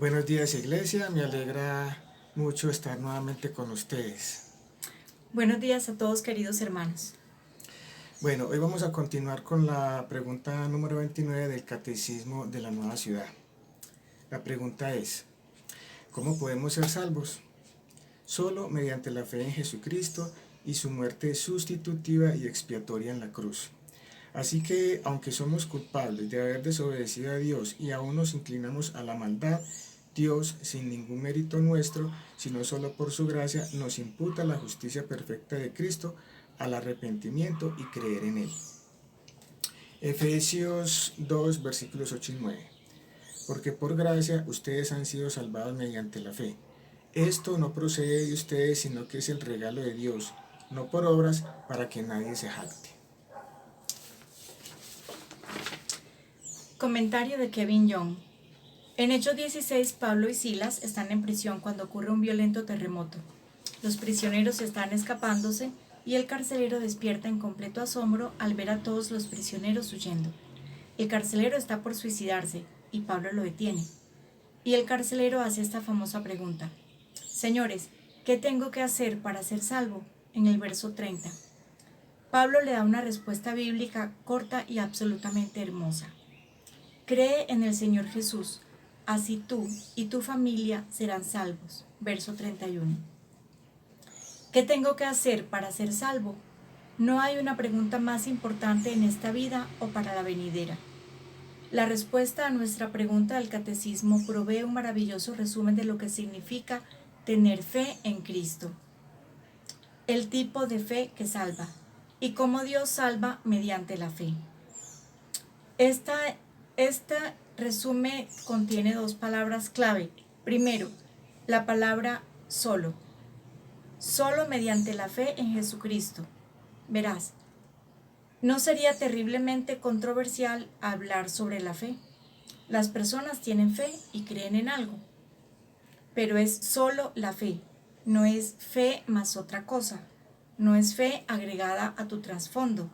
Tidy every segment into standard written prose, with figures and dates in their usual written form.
Buenos días, iglesia, me alegra mucho estar nuevamente con ustedes. Buenos días a todos, queridos hermanos. Bueno, hoy vamos a continuar con la pregunta número 29 del Catecismo de la Nueva Ciudad. La pregunta es, ¿cómo podemos ser salvos? Solo mediante la fe en Jesucristo y su muerte sustitutiva y expiatoria en la cruz. Así que, aunque somos culpables de haber desobedecido a Dios y aún nos inclinamos a la maldad, Dios, sin ningún mérito nuestro, sino solo por su gracia, nos imputa la justicia perfecta de Cristo al arrepentimiento y creer en Él. Efesios 2, versículos 8 y 9. Porque por gracia ustedes han sido salvados mediante la fe. Esto no procede de ustedes, sino que es el regalo de Dios, no por obras, para que nadie se jacte. Comentario de Kevin Young. En Hechos 16, Pablo y Silas están en prisión cuando ocurre un violento terremoto. Los prisioneros están escapándose y el carcelero despierta en completo asombro al ver a todos los prisioneros huyendo. El carcelero está por suicidarse y Pablo lo detiene. Y el carcelero hace esta famosa pregunta: Señores, ¿qué tengo que hacer para ser salvo? En el verso 30. Pablo le da una respuesta bíblica corta y absolutamente hermosa. Cree en el Señor Jesús, así tú y tu familia serán salvos. Verso 31. ¿Qué tengo que hacer para ser salvo? No hay una pregunta más importante en esta vida o para la venidera. La respuesta a nuestra pregunta del catecismo provee un maravilloso resumen de lo que significa tener fe en Cristo. El tipo de fe que salva y cómo Dios salva mediante la fe. Este resumen contiene dos palabras clave. Primero, la palabra solo. Solo mediante la fe en Jesucristo. Verás, no sería terriblemente controversial hablar sobre la fe. Las personas tienen fe y creen en algo. Pero es solo la fe. No es fe más otra cosa. No es fe agregada a tu trasfondo.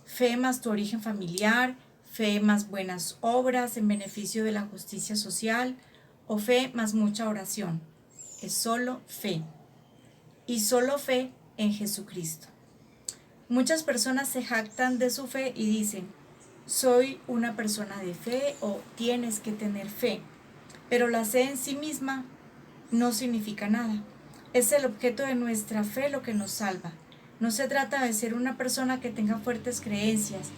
Fe más tu origen familiar, fe más buenas obras en beneficio de la justicia social o fe más mucha oración. Es solo fe. Y solo fe en Jesucristo. Muchas personas se jactan de su fe y dicen, soy una persona de fe o tienes que tener fe. Pero la fe en sí misma no significa nada. Es el objeto de nuestra fe lo que nos salva. No se trata de ser una persona que tenga fuertes creencias,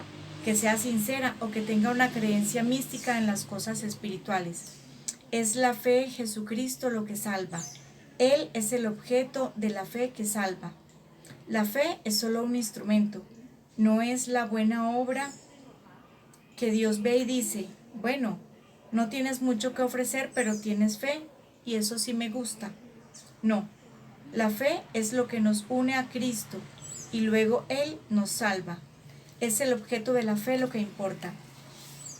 que sea sincera o que tenga una creencia mística en las cosas espirituales. Es la fe en Jesucristo lo que salva. Él es el objeto de la fe que salva. La fe es solo un instrumento, no es la buena obra que Dios ve y dice, bueno, no tienes mucho que ofrecer, pero tienes fe y eso sí me gusta. No, la fe es lo que nos une a Cristo y luego Él nos salva. Es el objeto de la fe lo que importa.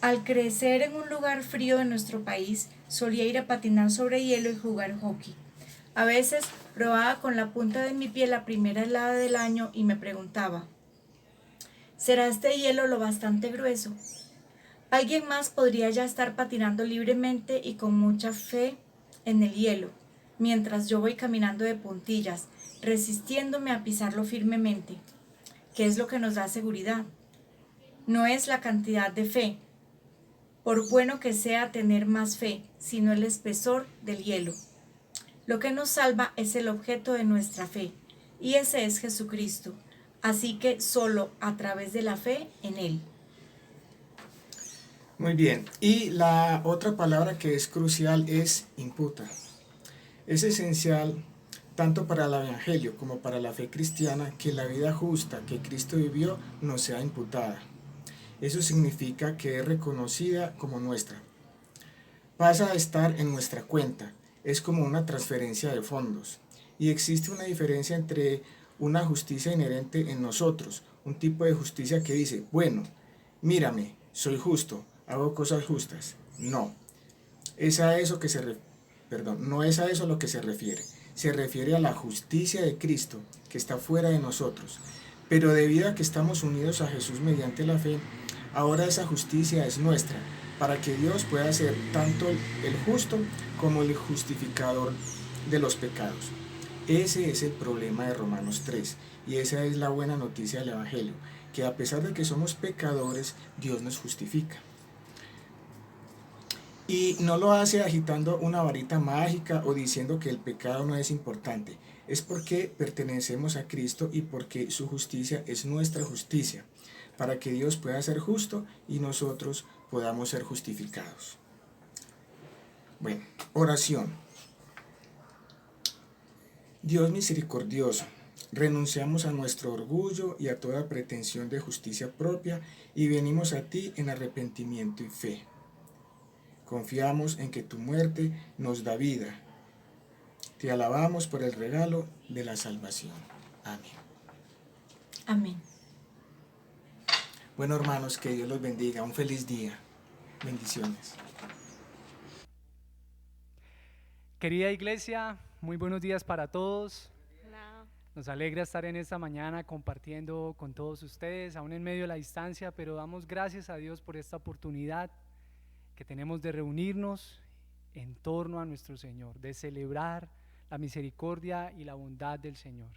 Al crecer en un lugar frío de nuestro país, solía ir a patinar sobre hielo y jugar hockey. A veces probaba con la punta de mi pie la primera helada del año y me preguntaba, ¿será este hielo lo bastante grueso? Alguien más podría ya estar patinando libremente y con mucha fe en el hielo, mientras yo voy caminando de puntillas, resistiéndome a pisarlo firmemente. ¿Qué es lo que nos da seguridad? No es la cantidad de fe, por bueno que sea tener más fe, sino el espesor del hielo. Lo que nos salva es el objeto de nuestra fe, y ese es Jesucristo. Así que solo a través de la fe en Él. Muy bien, y la otra palabra que es crucial es imputa. Es esencial tanto para el Evangelio como para la fe cristiana que la vida justa que Cristo vivió nos sea imputada. Eso significa que es reconocida como nuestra. Pasa a estar en nuestra cuenta, es como una transferencia de fondos. Y existe una diferencia entre una justicia inherente en nosotros, un tipo de justicia que dice, bueno, mírame, soy justo, hago cosas justas. No, es a eso que no es a eso a lo que se refiere. Se refiere a la justicia de Cristo que está fuera de nosotros. Pero debido a que estamos unidos a Jesús mediante la fe, ahora esa justicia es nuestra, para que Dios pueda ser tanto el justo como el justificador de los pecados. Ese es el problema de Romanos 3 y esa es la buena noticia del Evangelio, que a pesar de que somos pecadores, Dios nos justifica. Y no lo hace agitando una varita mágica o diciendo que el pecado no es importante. Es porque pertenecemos a Cristo y porque su justicia es nuestra justicia, para que Dios pueda ser justo y nosotros podamos ser justificados. Bueno, oración. Dios misericordioso, renunciamos a nuestro orgullo y a toda pretensión de justicia propia y venimos a ti en arrepentimiento y fe. Confiamos en que tu muerte nos da vida. Te alabamos por el regalo de la salvación. Amén. Amén. Bueno, hermanos, que Dios los bendiga. Un feliz día. Bendiciones. Querida iglesia, muy buenos días para todos. Nos alegra estar en esta mañana compartiendo con todos ustedes, aún en medio de la distancia, pero damos gracias a Dios por esta oportunidad que tenemos de reunirnos en torno a nuestro Señor, de celebrar la misericordia y la bondad del Señor.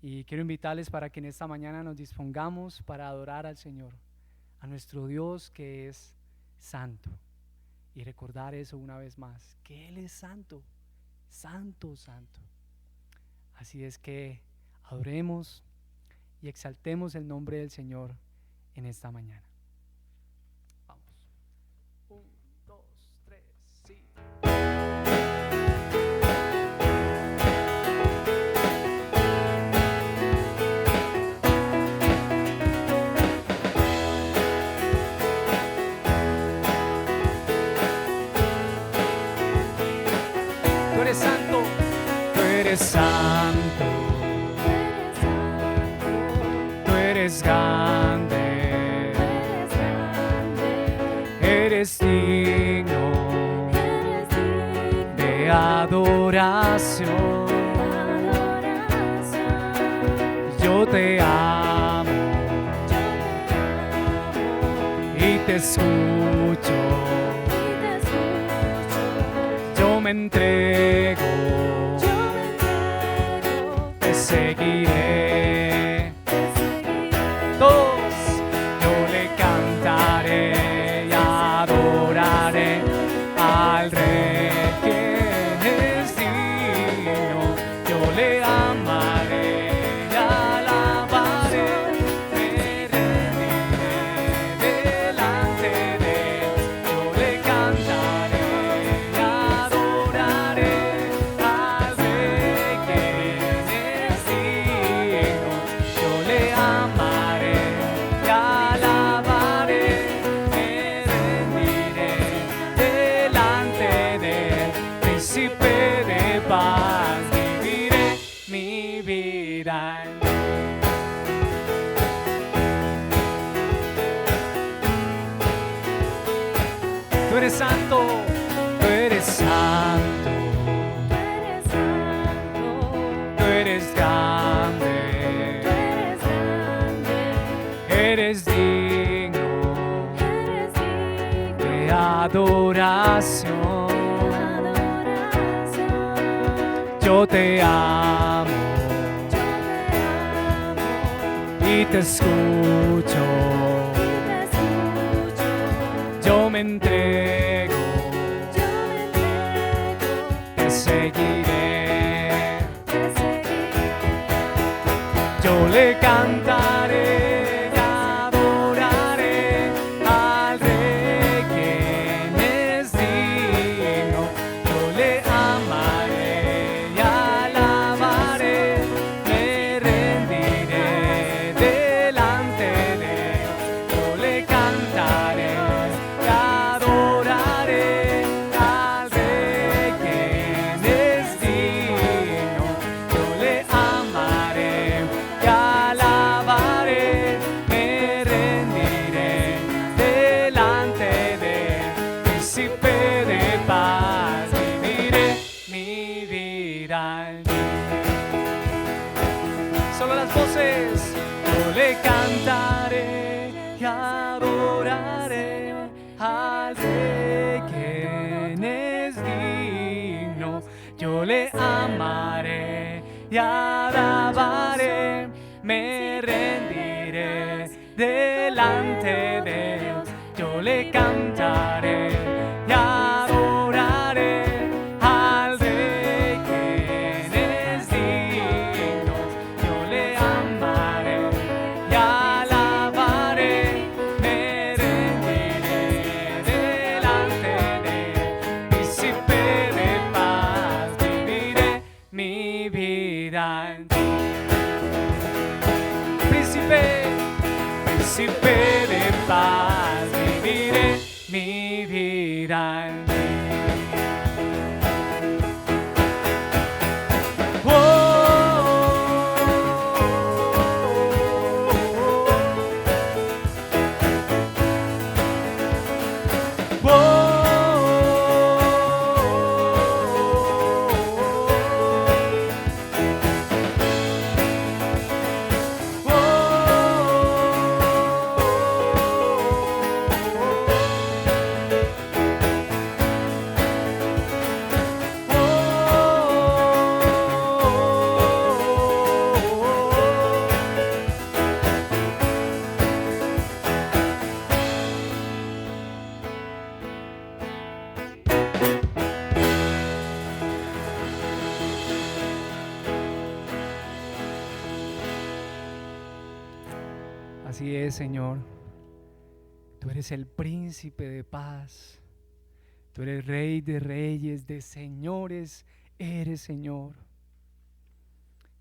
Y quiero invitarles para que en esta mañana nos dispongamos para adorar al Señor, a nuestro Dios que es santo, y recordar eso una vez más, que Él es santo, santo, santo. Así es que adoremos y exaltemos el nombre del Señor en esta mañana. Vamos. 1, 2, 3, sí. Tú eres santo, tú eres santo, tú eres grande, eres digno de adoración. Yo te amo y te escucho. Yo me entrego, te seguiré. Todos, yo le cantaré y adoraré al Rey que es digno. Yo le amaré y alabaré, me rendiré delante de Él. Yo le cantaré y adoraré al Rey que es digno. Yo le amaré y alabaré, me rendiré delante de Él. Príncipe de paz, viviré mi vida en Él. Tú eres santo, tú eres santo, tú eres grande, eres digno de adoración. Yo te amo y te escucho. Yo me entrego, te seguiré. Yo le cantaré y adoraré al Rey quien es digno. Yo le amaré y alabaré, me rendiré delante de Él. Yo le cantaré y adoraré al Rey quien es digno. Yo le amaré y alabaré, me rendiré delante de Él. Príncipe de paz, viviré mi vida en ti. Solo las voces. Yo le cantaré y adoraré y alabaré, me rendiré delante de Él, yo le cantaré y adoraré al Rey quien es digno, yo le amaré y alabaré, me rendiré delante de Él, príncipe de paz, viviré mi vida en ti. Príncipe de paz, viviré mi vida en ti. Así es, Señor. Tú eres el príncipe de paz. Tú eres Rey de reyes, de señores, eres Señor.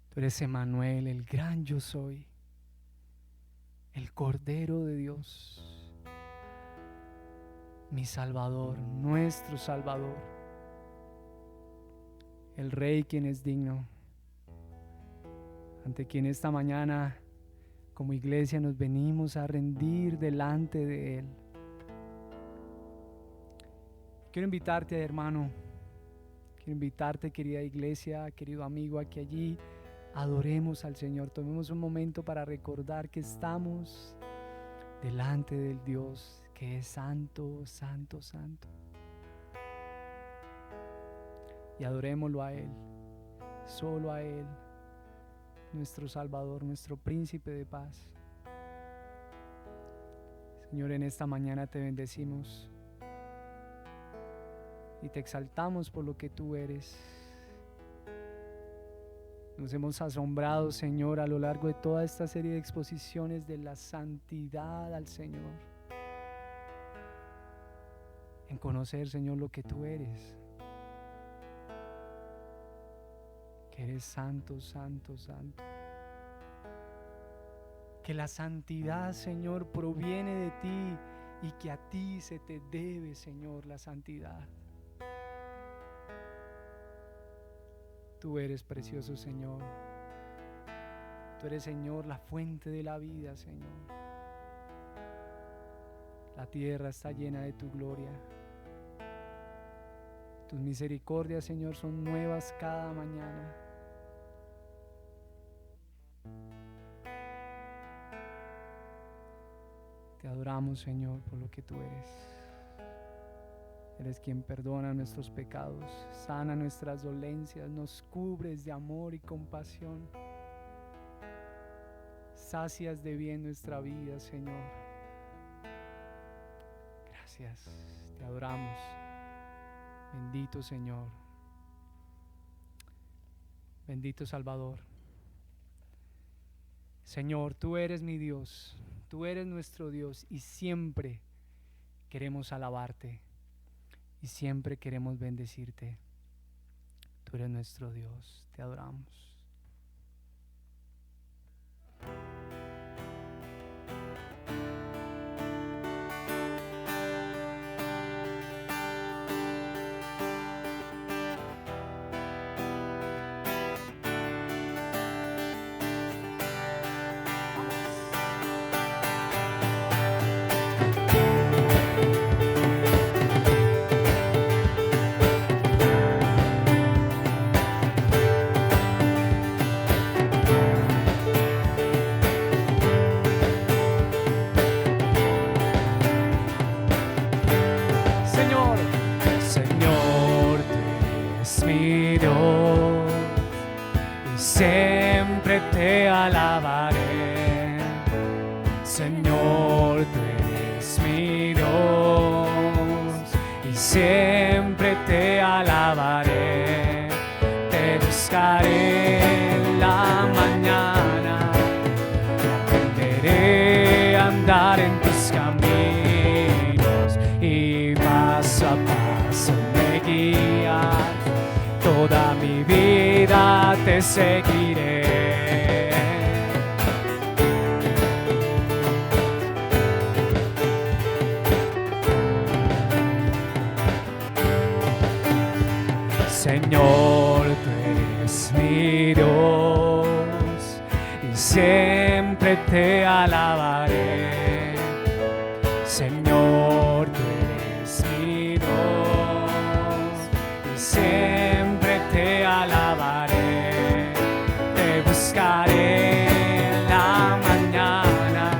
Tú eres Emmanuel, el gran yo soy, el Cordero de Dios, mi Salvador, nuestro Salvador, el Rey quien es digno, ante quien esta mañana como iglesia nos venimos a rendir delante de Él. Quiero invitarte, hermano, quiero invitarte, querida iglesia, querido amigo, a que allí adoremos al Señor. Tomemos un momento para recordar que estamos delante del Dios que es santo, santo, santo. Y adorémoslo a Él, solo a Él, nuestro Salvador, nuestro príncipe de paz. Señor, en esta mañana te bendecimos y te exaltamos por lo que tú eres. Nos hemos asombrado, Señor, a lo largo de toda esta serie de exposiciones de la santidad al Señor, en conocer, Señor, lo que tú eres, que eres santo, santo, santo. Que la santidad, Señor, proviene de ti y que a ti se te debe, Señor, la santidad. Tú eres precioso, Señor. Tú eres, Señor, la fuente de la vida, Señor. La tierra está llena de tu gloria. Tus misericordias, Señor, son nuevas cada mañana. Te adoramos, Señor, por lo que tú eres. Eres quien perdona nuestros pecados, sana nuestras dolencias, nos cubres de amor y compasión. Sacias de bien nuestra vida, Señor. Gracias, te adoramos. Bendito Señor. Bendito Salvador. Señor, tú eres mi Dios, tú eres nuestro Dios y siempre queremos alabarte. Y siempre queremos bendecirte. Tú eres nuestro Dios, te adoramos. Señor, tú eres mi Dios y siempre te alabaré. Te buscaré en la mañana, aprenderé a andar en tus caminos y paso a paso me guías. Toda mi vida te seguiré. Señor, tú eres mi Dios y siempre te alabaré. Señor, tú eres mi Dios y siempre te alabaré. Te buscaré en la mañana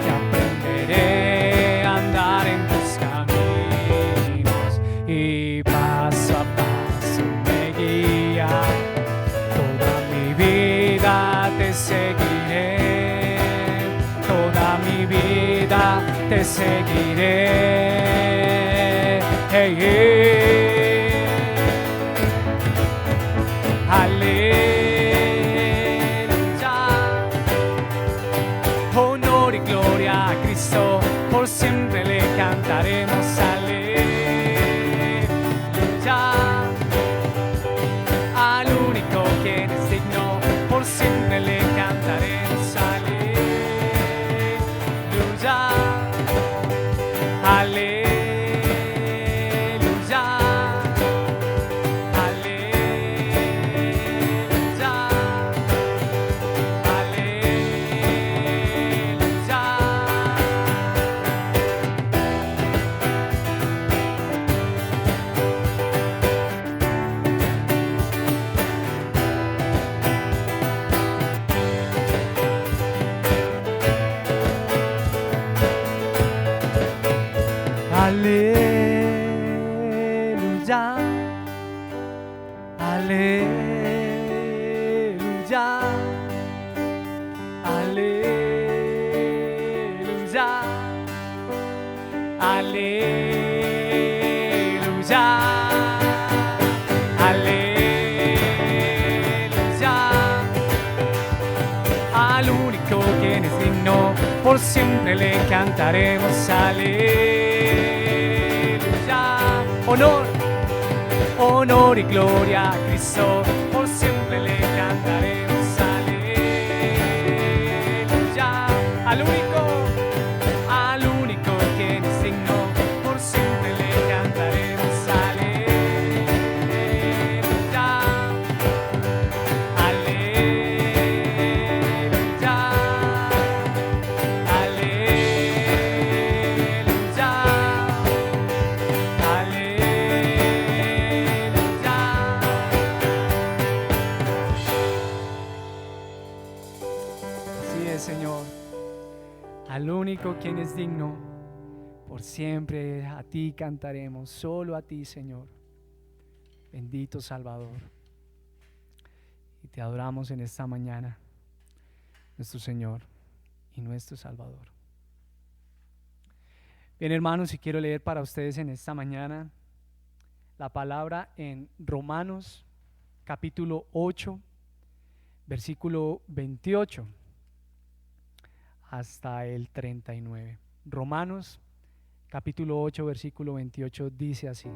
y aprenderé a andar en tus caminos y paso a paso me guía. Toda mi vida te seguiré, toda mi vida te seguiré. Hey, hey. Aleluya. Honor y gloria a Cristo, por siempre le cantaremos. Aleluya. Al único quien es digno, por siempre le cantaremos. Aleluya. Aleluya. Aleluya, aleluya, aleluya, aleluya, aleluya. Al único quien es digno, por siempre le cantaremos. Aleluya. Honor, honor y gloria a Cristo, por siempre le cantaremos. Aleluya. Al único quien es digno, por siempre le cantaremos. Aleluya. Aleluya. Aleluya. Aleluya. Así es, Señor. Al único quien es digno, por siempre a ti cantaremos, solo a ti, Señor. Bendito Salvador. Y te adoramos en esta mañana, nuestro Señor y nuestro Salvador. Bien, hermanos, y quiero leer para ustedes en esta mañana la palabra en Romanos capítulo 8, versículo 28 hasta el 39. Romanos capítulo 8, versículo 28 dice así: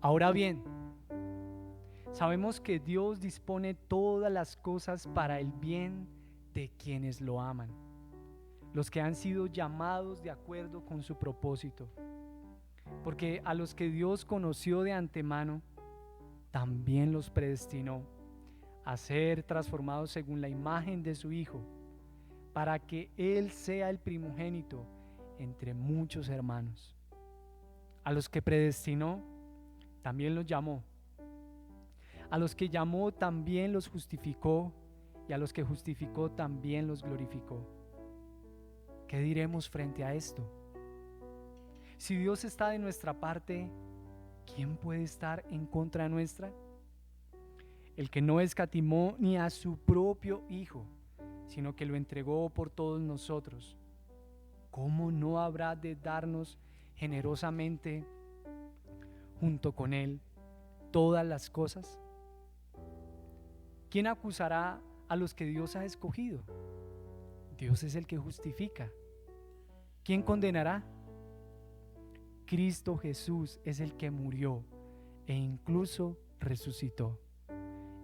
Ahora bien, sabemos que Dios dispone todas las cosas para el bien de quienes lo aman, los que han sido llamados de acuerdo con su propósito. Porque a los que Dios conoció de antemano, también los predestinó a ser transformados según la imagen de su Hijo, para que Él sea el primogénito entre muchos hermanos. A los que predestinó, también los llamó. A los que llamó, también los justificó. Y a los que justificó, también los glorificó. ¿Qué diremos frente a esto? Si Dios está de nuestra parte, ¿quién puede estar en contra nuestra? El que no escatimó ni a su propio Hijo, sino que lo entregó por todos nosotros, ¿cómo no habrá de darnos generosamente junto con Él todas las cosas? ¿Quién acusará a los que Dios ha escogido? Dios es el que justifica. ¿Quién condenará? Cristo Jesús es el que murió e incluso resucitó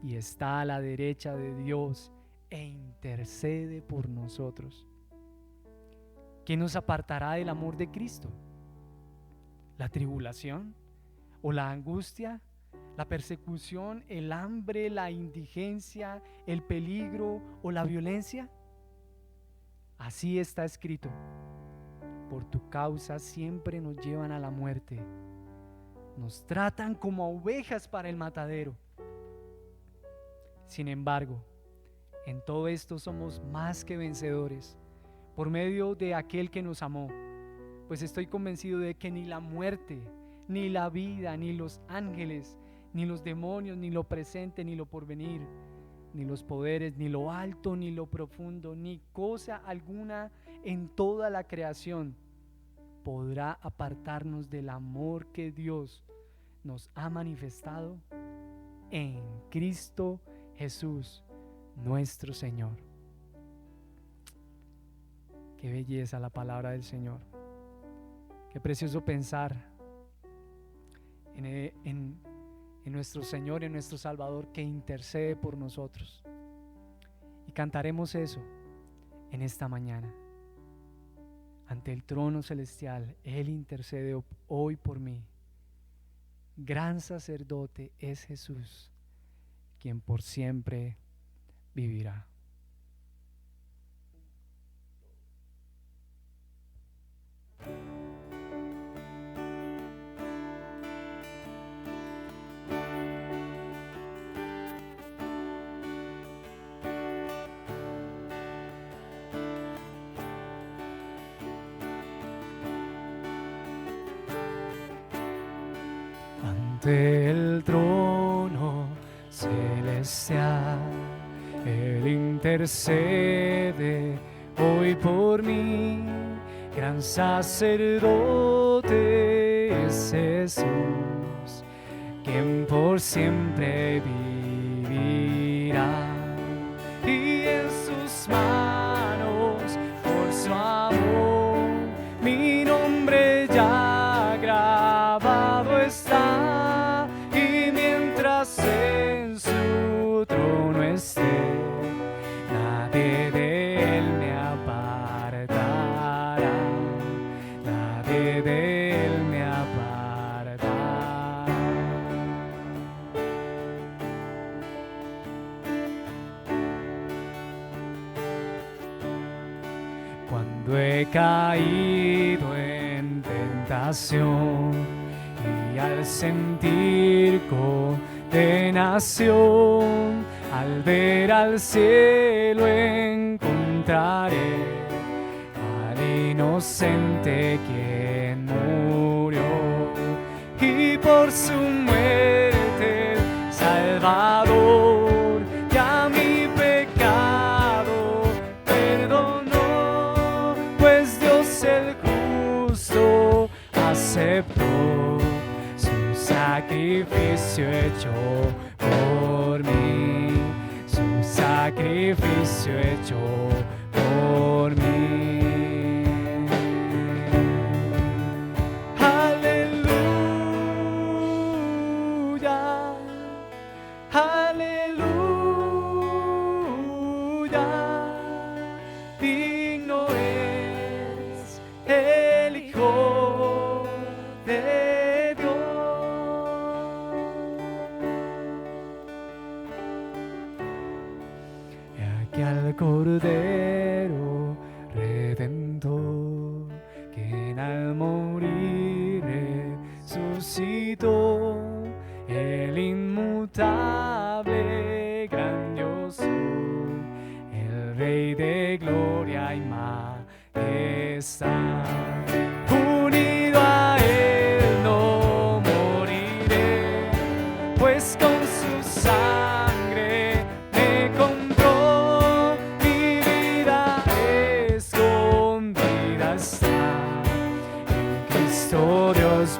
y está a la derecha de Dios e intercede por nosotros. ¿Quién nos apartará del amor de Cristo? ¿La tribulación o la angustia, la persecución, el hambre, la indigencia, el peligro o la violencia? Así está escrito: por tu causa siempre nos llevan a la muerte, nos tratan como a ovejas para el matadero. Sin embargo, en todo esto somos más que vencedores por medio de aquel que nos amó, pues estoy convencido de que ni la muerte, ni la vida, ni los ángeles, ni los demonios, ni lo presente, ni lo porvenir, ni los poderes, ni lo alto, ni lo profundo, ni cosa alguna en toda la creación podrá apartarnos del amor que Dios nos ha manifestado en Cristo Jesús, nuestro Señor. Qué belleza la palabra del Señor. Qué precioso pensar en nuestro Señor, en nuestro Salvador, que intercede por nosotros. Y cantaremos eso en esta mañana. Ante el trono celestial, Él intercede hoy por mí. Gran sacerdote es Jesús, quien por siempre vivirá. Ante el trono celestial, Él intercede hoy por mí. Gran sacerdote es Jesús, quien por siempre vivirá. Y en sus manos, por su amor, mi nombre ya grabado está. Y mientras en su trono esté, nadie de él me apartará. Nadie de él me apartará. Cuando he caído en tentación y al sentir condenación, al ver al cielo encontraré al inocente quien murió, y por su muerte el Salvador ya mi pecado perdonó, pues Dios el justo aceptó su sacrificio hecho por mí, su sacrificio hecho por mí. Aleluya, aleluya, digno es el Hijo de Dios. Y aquí al Cordero Redentor, quien al morir resucitó, el inmutable, grandioso, el Rey de gloria y majestad. Unido a él no moriré, pues con su sangre me compró, viviré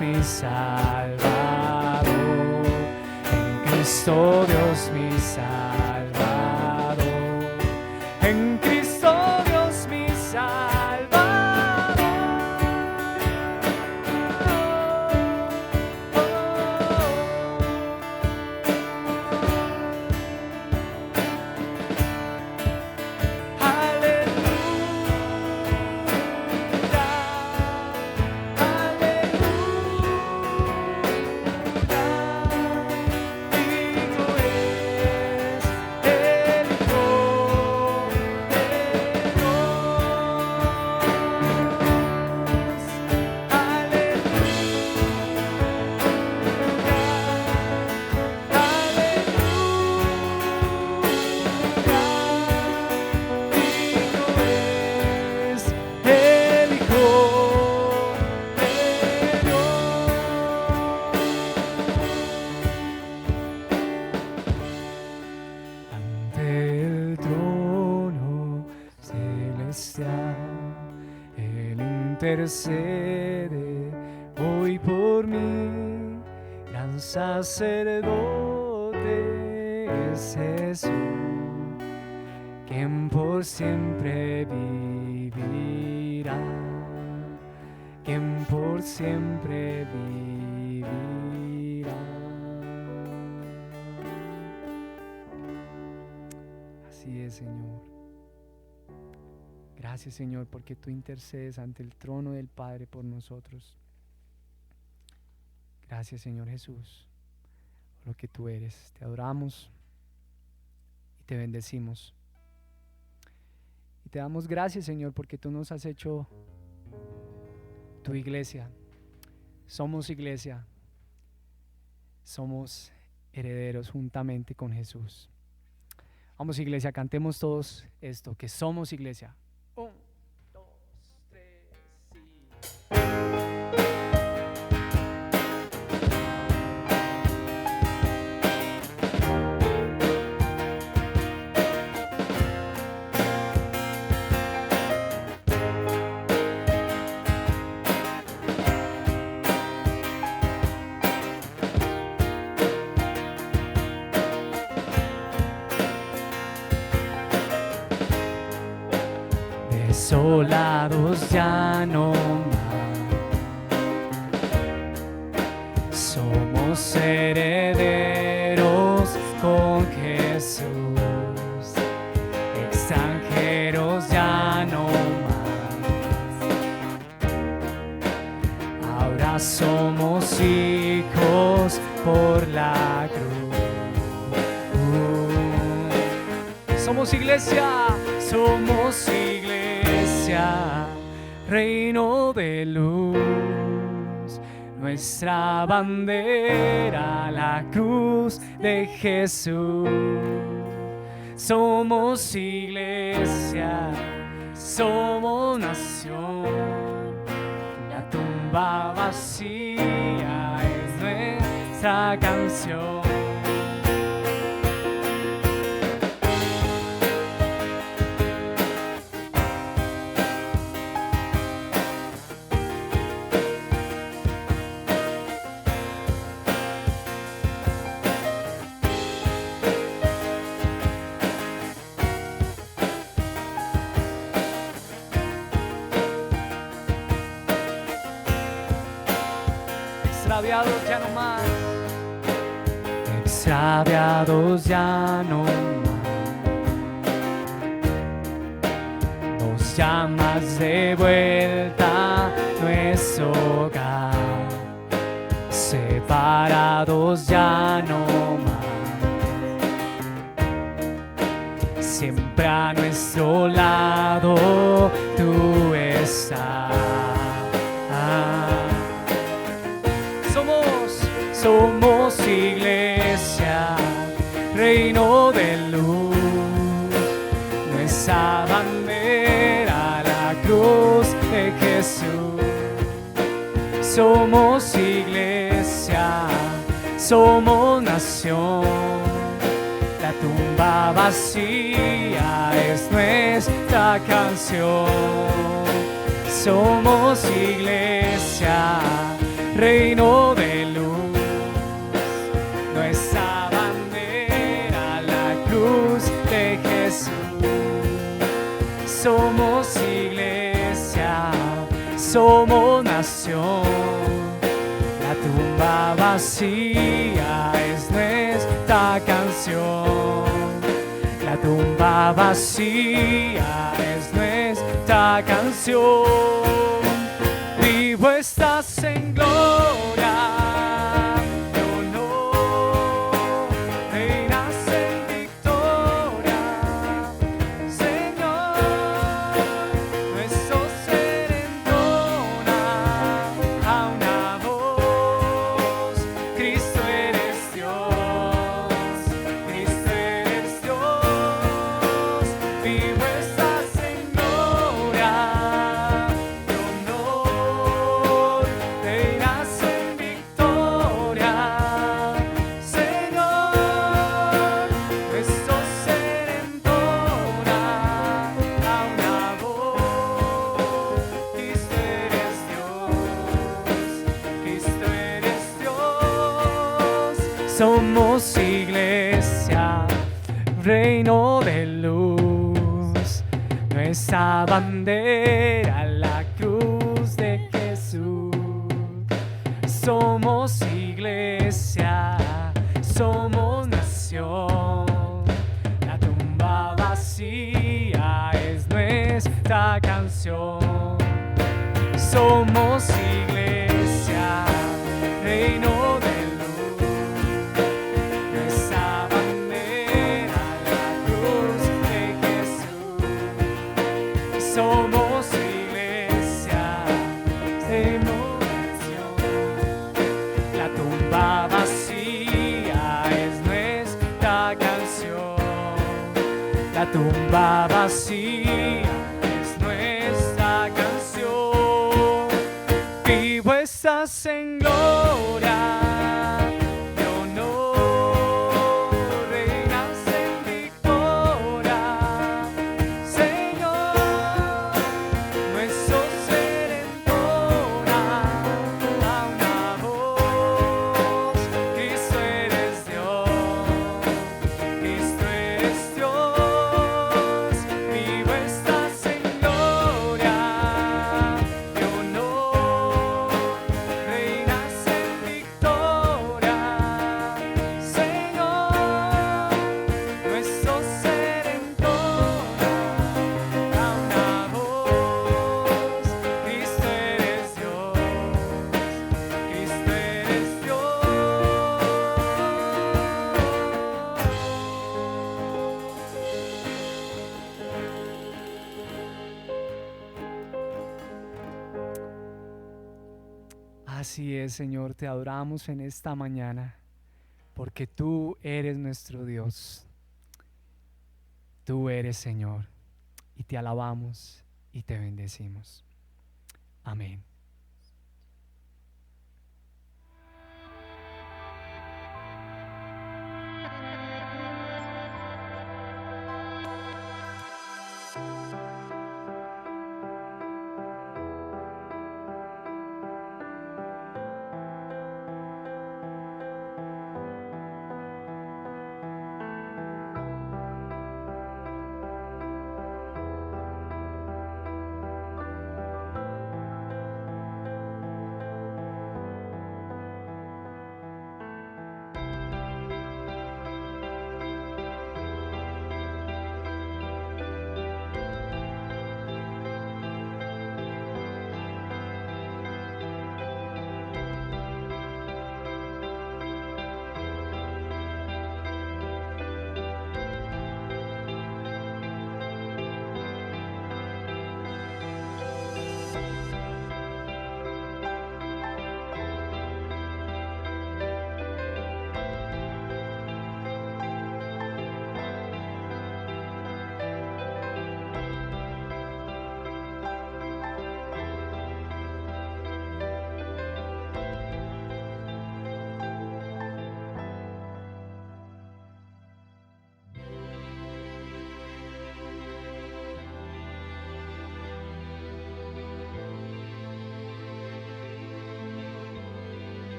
mi Salvador, en Cristo Dios mi Salvador, en Cristo Dios mi Salvador. Intercede hoy por mí, gran sacerdote es Jesús, quien por siempre vivirá, quien por siempre vivirá. Así es, Señor. Gracias, Señor, porque tú intercedes ante el trono del Padre por nosotros. Gracias, Señor Jesús, por lo que tú eres. Te adoramos y te bendecimos. Y te damos gracias, Señor, porque tú nos has hecho tu iglesia. Somos iglesia. Somos herederos juntamente con Jesús. Vamos, iglesia, cantemos todos esto, que somos iglesia. 1, 2, 3, sí. Desolados ya no más, somos herederos con Jesús, extranjeros ya no más, ahora somos hijos por la cruz. Somos iglesia, somos iglesia, reino de luz, nuestra bandera, la cruz de Jesús. Somos iglesia, somos nación, la tumba vacía es nuestra canción. Extraviados ya no más, extraviados ya no más, nos llamas de vuelta a nuestro hogar, separados ya no más, siempre a nuestro lado tú estás. Somos iglesia, reino de luz, nuestra bandera, la cruz de Jesús. Somos iglesia, somos nación, la tumba vacía es nuestra canción. Somos iglesia, reino de luz, nuestra bandera, la cruz de Jesús. Somos iglesia, somos nación, la tumba vacía es nuestra canción. La tumba vacía es nuestra canción. Vivo estás en gloria, de honor, reinas en victoria, Señor. Nuestro ser entona a una voz: Cristo eres Dios, Cristo eres Dios. Vivo estás en gloria, de honor, reinas en victoria, Señor. Nuestro ser entona a una voz: Cristo eres Dios, Cristo eres Dios. Somos iglesia, reino de luz, nuestra bandera, la cruz de Jesús. Somos iglesia, somos nación, la tumba vacía es nuestra canción. Somos iglesia, reino de luz, nuestra bandera, la cruz de Jesús. Somos iglesia, nación, la tumba vacía es nuestra canción. La tumba vacía es nuestra canción. Vivo estás en gloria, de honor, reinas en victoria, Señor. Nuestro ser entona a una voz: Cristo eres Dios, Cristo eres Dios. Vivo estás en gloria, de honor, reinas en victoria, Señor. Nuestro ser entona a una voz: Cristo eres Dios, Cristo eres Dios. Así es, Señor, te adoramos en esta mañana, porque tú eres nuestro Dios. Tú eres, Señor, y te alabamos y te bendecimos. Amén.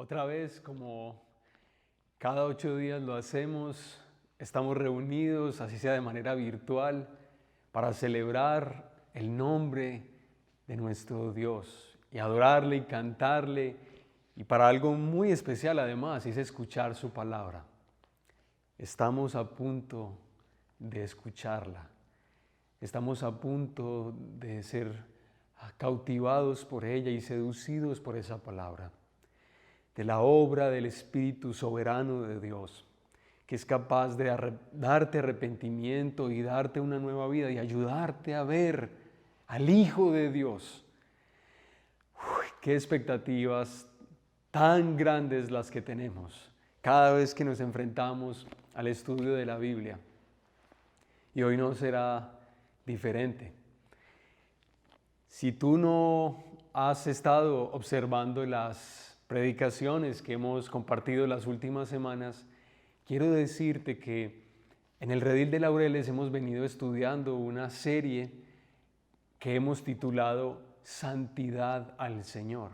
Otra vez, como cada 8 días lo hacemos, estamos reunidos, así sea de manera virtual, para celebrar el nombre de nuestro Dios y adorarle y cantarle, y para algo muy especial además, es escuchar su palabra. Estamos a punto de escucharla. Estamos a punto de ser cautivados por ella y seducidos por esa palabra, de la obra del Espíritu soberano de Dios, que es capaz de darte arrepentimiento y darte una nueva vida y ayudarte a ver al Hijo de Dios. Qué expectativas tan grandes las que tenemos cada vez que nos enfrentamos al estudio de la Biblia. Y hoy no será diferente. Si tú no has estado observando las predicaciones que hemos compartido las últimas semanas, quiero decirte que en el Redil de Laureles hemos venido estudiando una serie que hemos titulado Santidad al Señor.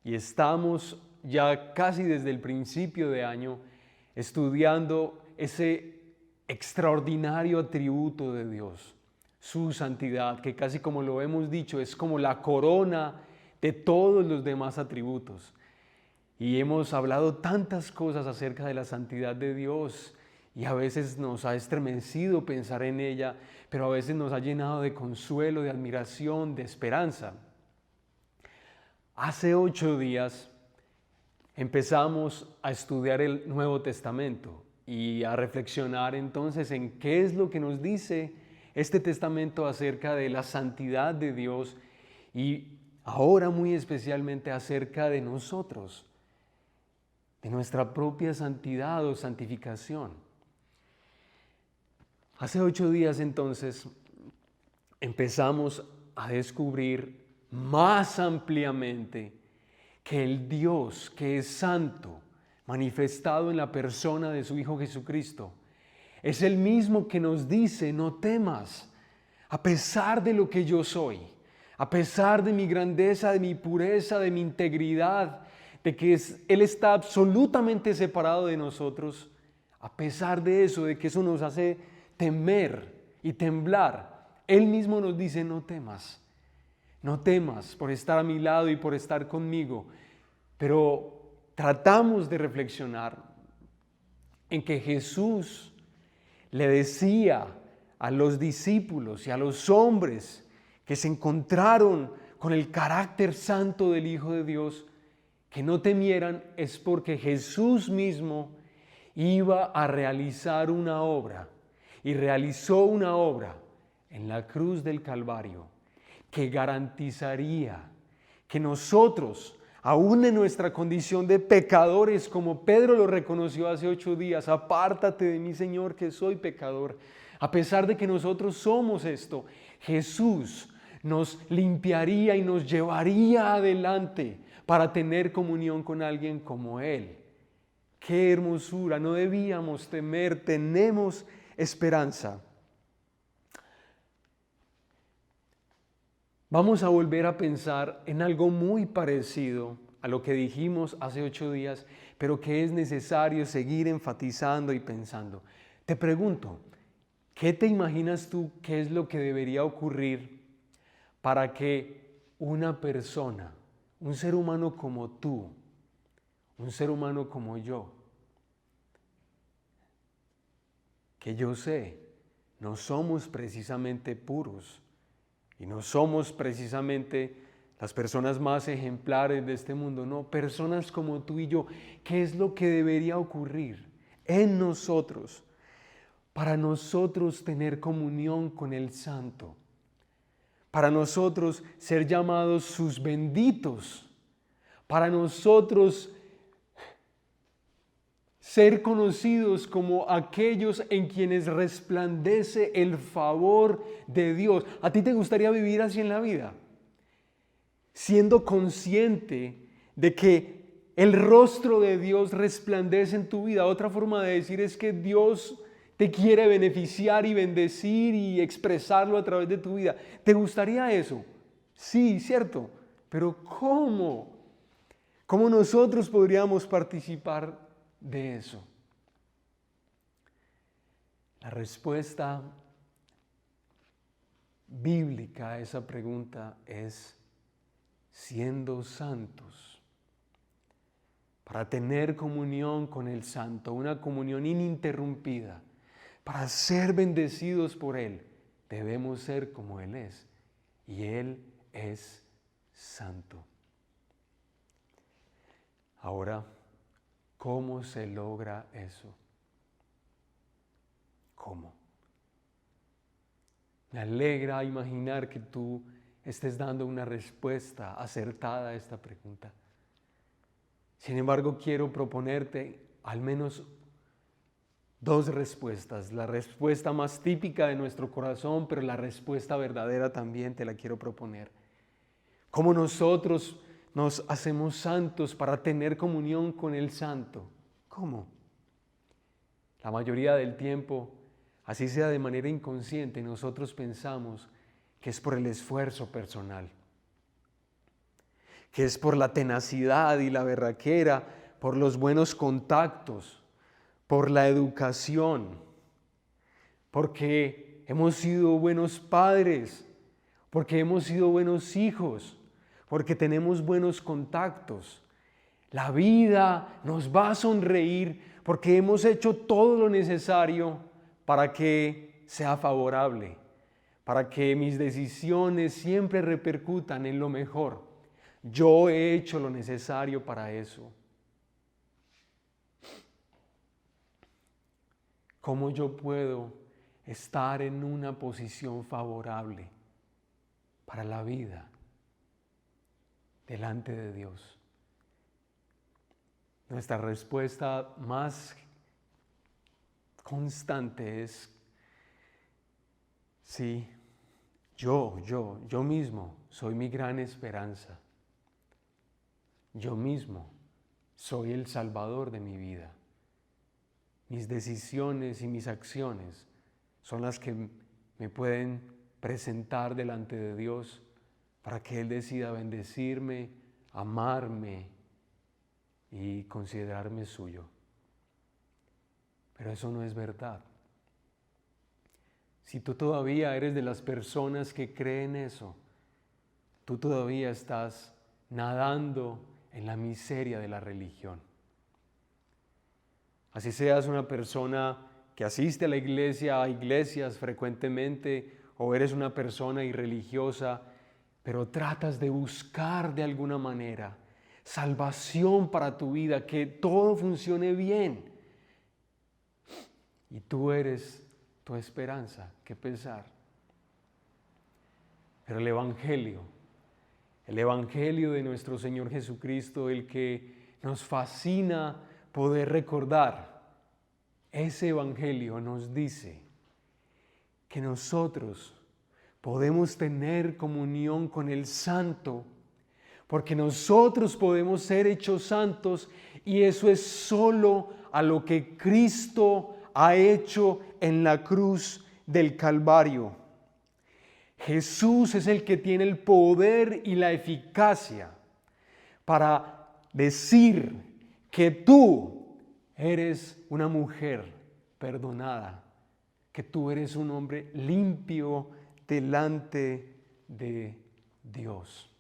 Y estamos ya casi desde el principio de año estudiando ese extraordinario atributo de Dios, su santidad, que casi como lo hemos dicho es como la corona de todos los demás atributos. Y hemos hablado tantas cosas acerca de la santidad de Dios y a veces nos ha estremecido pensar en ella, pero a veces nos ha llenado de consuelo, de admiración, de esperanza. Hace 8 días empezamos a estudiar el Nuevo Testamento y a reflexionar entonces en qué es lo que nos dice este testamento acerca de la santidad de Dios y ahora muy especialmente acerca de nosotros, de nuestra propia santidad o santificación. Hace 8 días entonces empezamos a descubrir más ampliamente que el Dios que es santo, manifestado en la persona de su Hijo Jesucristo, es el mismo que nos dice: no temas, a pesar de lo que yo soy, a pesar de mi grandeza, de mi pureza, de mi integridad, de que Él está absolutamente separado de nosotros. A pesar de eso, de que eso nos hace temer y temblar, Él mismo nos dice: no temas. No temas por estar a mi lado y por estar conmigo. Pero tratamos de reflexionar en que Jesús le decía a los discípulos y a los hombres que se encontraron con el carácter santo del Hijo de Dios, que no temieran, es porque Jesús mismo iba a realizar una obra, y realizó una obra en la cruz del Calvario que garantizaría que nosotros, aún en nuestra condición de pecadores, como Pedro lo reconoció hace 8 días, apártate de mí, Señor, que soy pecador. A pesar de que nosotros somos esto, Jesús nos limpiaría y nos llevaría adelante para tener comunión con alguien como Él. ¡Qué hermosura! No debíamos temer, tenemos esperanza. Vamos a volver a pensar en algo muy parecido a lo que dijimos hace 8 días, pero que es necesario seguir enfatizando y pensando. Te pregunto, ¿qué te imaginas tú que es lo que debería ocurrir para que una persona, un ser humano como tú, un ser humano como yo, que yo sé, no somos precisamente puros, y no somos precisamente las personas más ejemplares de este mundo, no, personas como tú y yo, ¿qué es lo que debería ocurrir en nosotros para nosotros tener comunión con el Santo? Para nosotros ser llamados sus benditos, para nosotros ser conocidos como aquellos en quienes resplandece el favor de Dios. ¿A ti te gustaría vivir así en la vida? Siendo consciente de que el rostro de Dios resplandece en tu vida. Otra forma de decir es que Dios te quiere beneficiar y bendecir y expresarlo a través de tu vida. ¿Te gustaría eso? Sí, cierto. Pero ¿cómo? ¿Cómo nosotros podríamos participar de eso? La respuesta bíblica a esa pregunta es siendo santos. Para tener comunión con el Santo, una comunión ininterrumpida, para ser bendecidos por Él, debemos ser como Él es. Y Él es santo. Ahora, ¿cómo se logra eso? ¿Cómo? Me alegra imaginar que tú estés dando una respuesta acertada a esta pregunta. Sin embargo, quiero proponerte al menos dos respuestas. La respuesta más típica de nuestro corazón, pero la respuesta verdadera también te la quiero proponer. ¿Cómo nosotros nos hacemos santos para tener comunión con el Santo? ¿Cómo? La mayoría del tiempo, así sea de manera inconsciente, nosotros pensamos que es por el esfuerzo personal, que es por la tenacidad y la berraquera, por los buenos contactos, por la educación, porque hemos sido buenos padres, porque hemos sido buenos hijos, porque tenemos buenos contactos. La vida nos va a sonreír porque hemos hecho todo lo necesario para que sea favorable, para que mis decisiones siempre repercutan en lo mejor. Yo he hecho lo necesario para eso. ¿Cómo yo puedo estar en una posición favorable para la vida delante de Dios? Nuestra respuesta más constante es sí, yo mismo soy mi gran esperanza. Yo mismo soy el Salvador de mi vida. Mis decisiones y mis acciones son las que me pueden presentar delante de Dios para que Él decida bendecirme, amarme y considerarme suyo. Pero eso no es verdad. Si tú todavía eres de las personas que creen eso, tú todavía estás nadando en la miseria de la religión. Así seas una persona que asiste a la iglesia, a iglesias frecuentemente, o eres una persona irreligiosa, pero tratas de buscar de alguna manera salvación para tu vida, que todo funcione bien. Y tú eres tu esperanza, qué pesar. Pero el Evangelio de nuestro Señor Jesucristo, el que nos fascina poder recordar, ese Evangelio nos dice que nosotros podemos tener comunión con el Santo, porque nosotros podemos ser hechos santos, y eso es solo a lo que Cristo ha hecho en la cruz del Calvario. Jesús es el que tiene el poder y la eficacia para decir que tú eres una mujer perdonada, que tú eres un hombre limpio delante de Dios.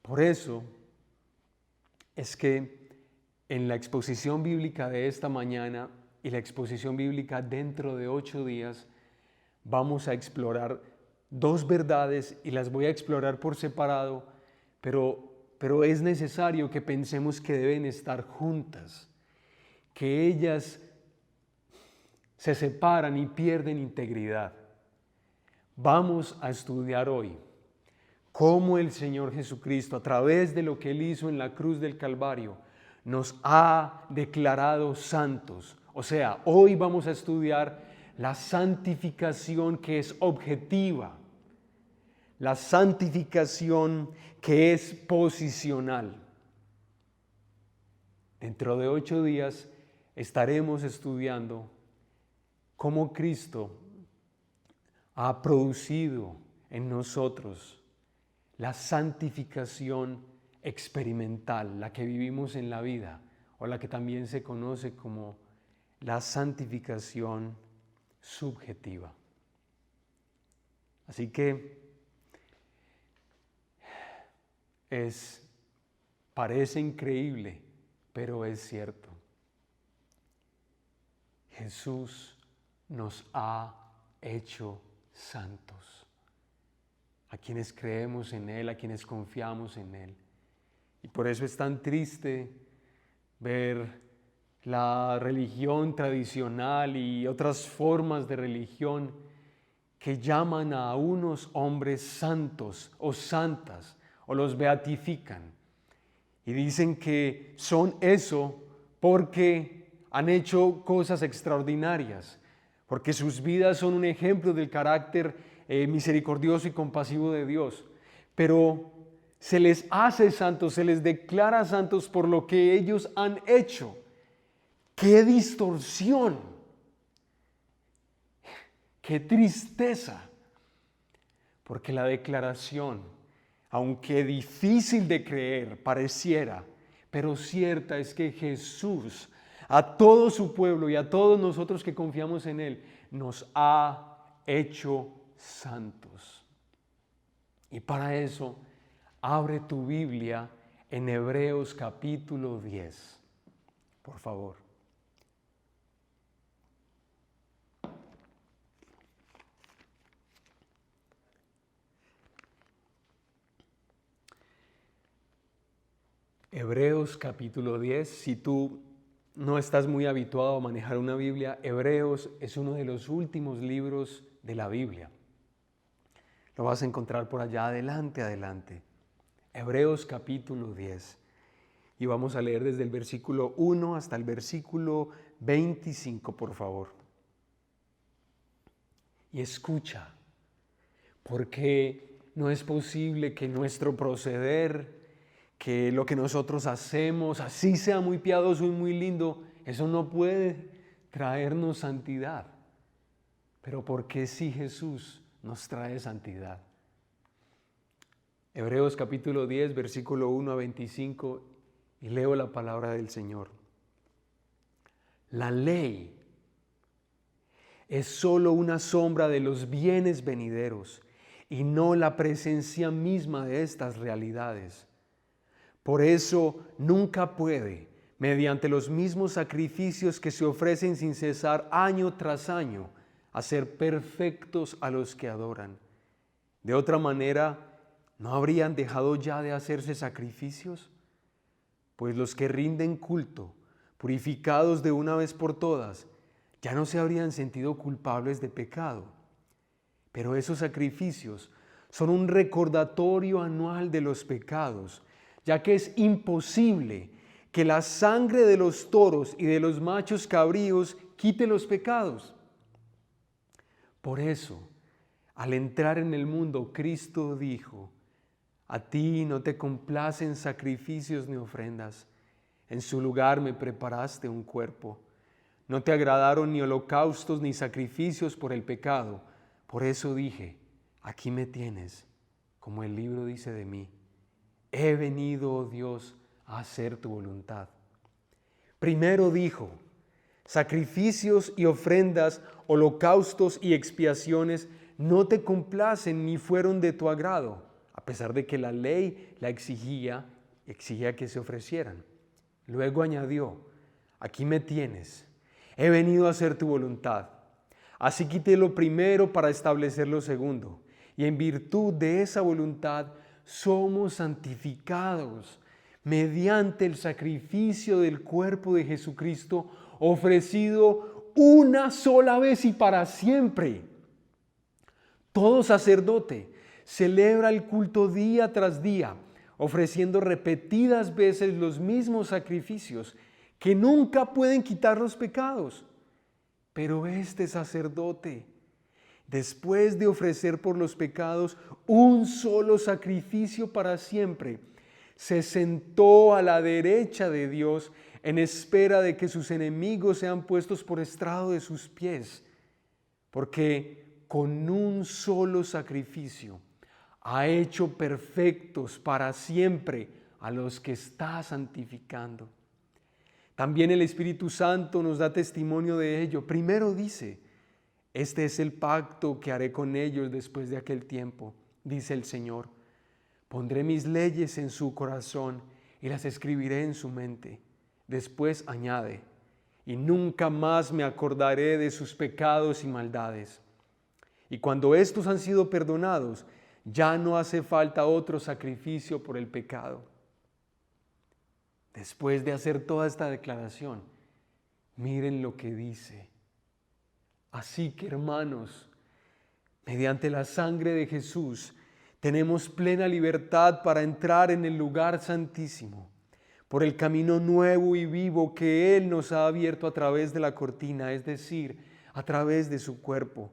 Por eso es que en la exposición bíblica de esta mañana y la exposición bíblica dentro de 8 días vamos a explorar dos verdades, y las voy a explorar por separado, pero es necesario que pensemos que deben estar juntas, que ellas se separan y pierden integridad. Vamos a estudiar hoy cómo el Señor Jesucristo, a través de lo que Él hizo en la cruz del Calvario, nos ha declarado santos. O sea, hoy vamos a estudiar la santificación que es objetiva, la santificación que es posicional. Dentro de 8 días estaremos estudiando cómo Cristo ha producido en nosotros la santificación experimental, la que vivimos en la vida, o la que también se conoce como la santificación subjetiva. Así que parece increíble, pero es cierto. Jesús nos ha hecho santos, a quienes creemos en Él, a quienes confiamos en Él. Y por eso es tan triste ver la religión tradicional y otras formas de religión que llaman a unos hombres santos o santas o los beatifican y dicen que son eso porque han hecho cosas extraordinarias, porque sus vidas son un ejemplo del carácter misericordioso y compasivo de Dios, pero se les hace santos, se les declara santos por lo que ellos han hecho. ¡Qué distorsión! ¡Qué tristeza! Porque la declaración, aunque difícil de creer, pareciera, pero cierta es que Jesús, a todo su pueblo y a todos nosotros que confiamos en Él, nos ha hecho santos. Y para eso, abre tu Biblia en Hebreos capítulo 10, por favor. Hebreos capítulo 10, si tú no estás muy habituado a manejar una Biblia, Hebreos es uno de los últimos libros de la Biblia. Lo vas a encontrar por allá adelante. Hebreos capítulo 10. Y vamos a leer desde el versículo 1 hasta el versículo 25, por favor. Y escucha, porque no es posible que nuestro proceder, que lo que nosotros hacemos, así sea muy piadoso y muy lindo, eso no puede traernos santidad. Pero ¿por qué si Jesús nos trae santidad? Hebreos capítulo 10, versículo 1 a 25, y leo la palabra del Señor. La ley es solo una sombra de los bienes venideros y no la presencia misma de estas realidades. Por eso nunca puede, mediante los mismos sacrificios que se ofrecen sin cesar año tras año, hacer perfectos a los que adoran. De otra manera, ¿no habrían dejado ya de hacerse sacrificios? Pues los que rinden culto, purificados de una vez por todas, ya no se habrían sentido culpables de pecado. Pero esos sacrificios son un recordatorio anual de los pecados, ya que es imposible que la sangre de los toros y de los machos cabríos quite los pecados. Por eso, al entrar en el mundo, Cristo dijo: a ti no te complacen sacrificios ni ofrendas, en su lugar me preparaste un cuerpo. No te agradaron ni holocaustos ni sacrificios por el pecado. Por eso dije: aquí me tienes, como el libro dice de mí. He venido, oh Dios, a hacer tu voluntad. Primero dijo: sacrificios y ofrendas, holocaustos y expiaciones no te complacen ni fueron de tu agrado, a pesar de que la ley la exigía que se ofrecieran. Luego añadió: aquí me tienes, he venido a hacer tu voluntad. Así quité lo primero para establecer lo segundo, y en virtud de esa voluntad somos santificados mediante el sacrificio del cuerpo de Jesucristo, ofrecido una sola vez y para siempre. Todo sacerdote celebra el culto día tras día, ofreciendo repetidas veces los mismos sacrificios que nunca pueden quitar los pecados. Pero este sacerdote, después de ofrecer por los pecados un solo sacrificio para siempre, se sentó a la derecha de Dios en espera de que sus enemigos sean puestos por estrado de sus pies. Porque con un solo sacrificio ha hecho perfectos para siempre a los que está santificando. También el Espíritu Santo nos da testimonio de ello. Primero dice: este es el pacto que haré con ellos después de aquel tiempo, dice el Señor. Pondré mis leyes en su corazón y las escribiré en su mente. Después añade: y nunca más me acordaré de sus pecados y maldades. Y cuando estos han sido perdonados, ya no hace falta otro sacrificio por el pecado. Después de hacer toda esta declaración, miren lo que dice. Así que, hermanos, mediante la sangre de Jesús, tenemos plena libertad para entrar en el lugar santísimo, por el camino nuevo y vivo que Él nos ha abierto a través de la cortina, es decir, a través de su cuerpo.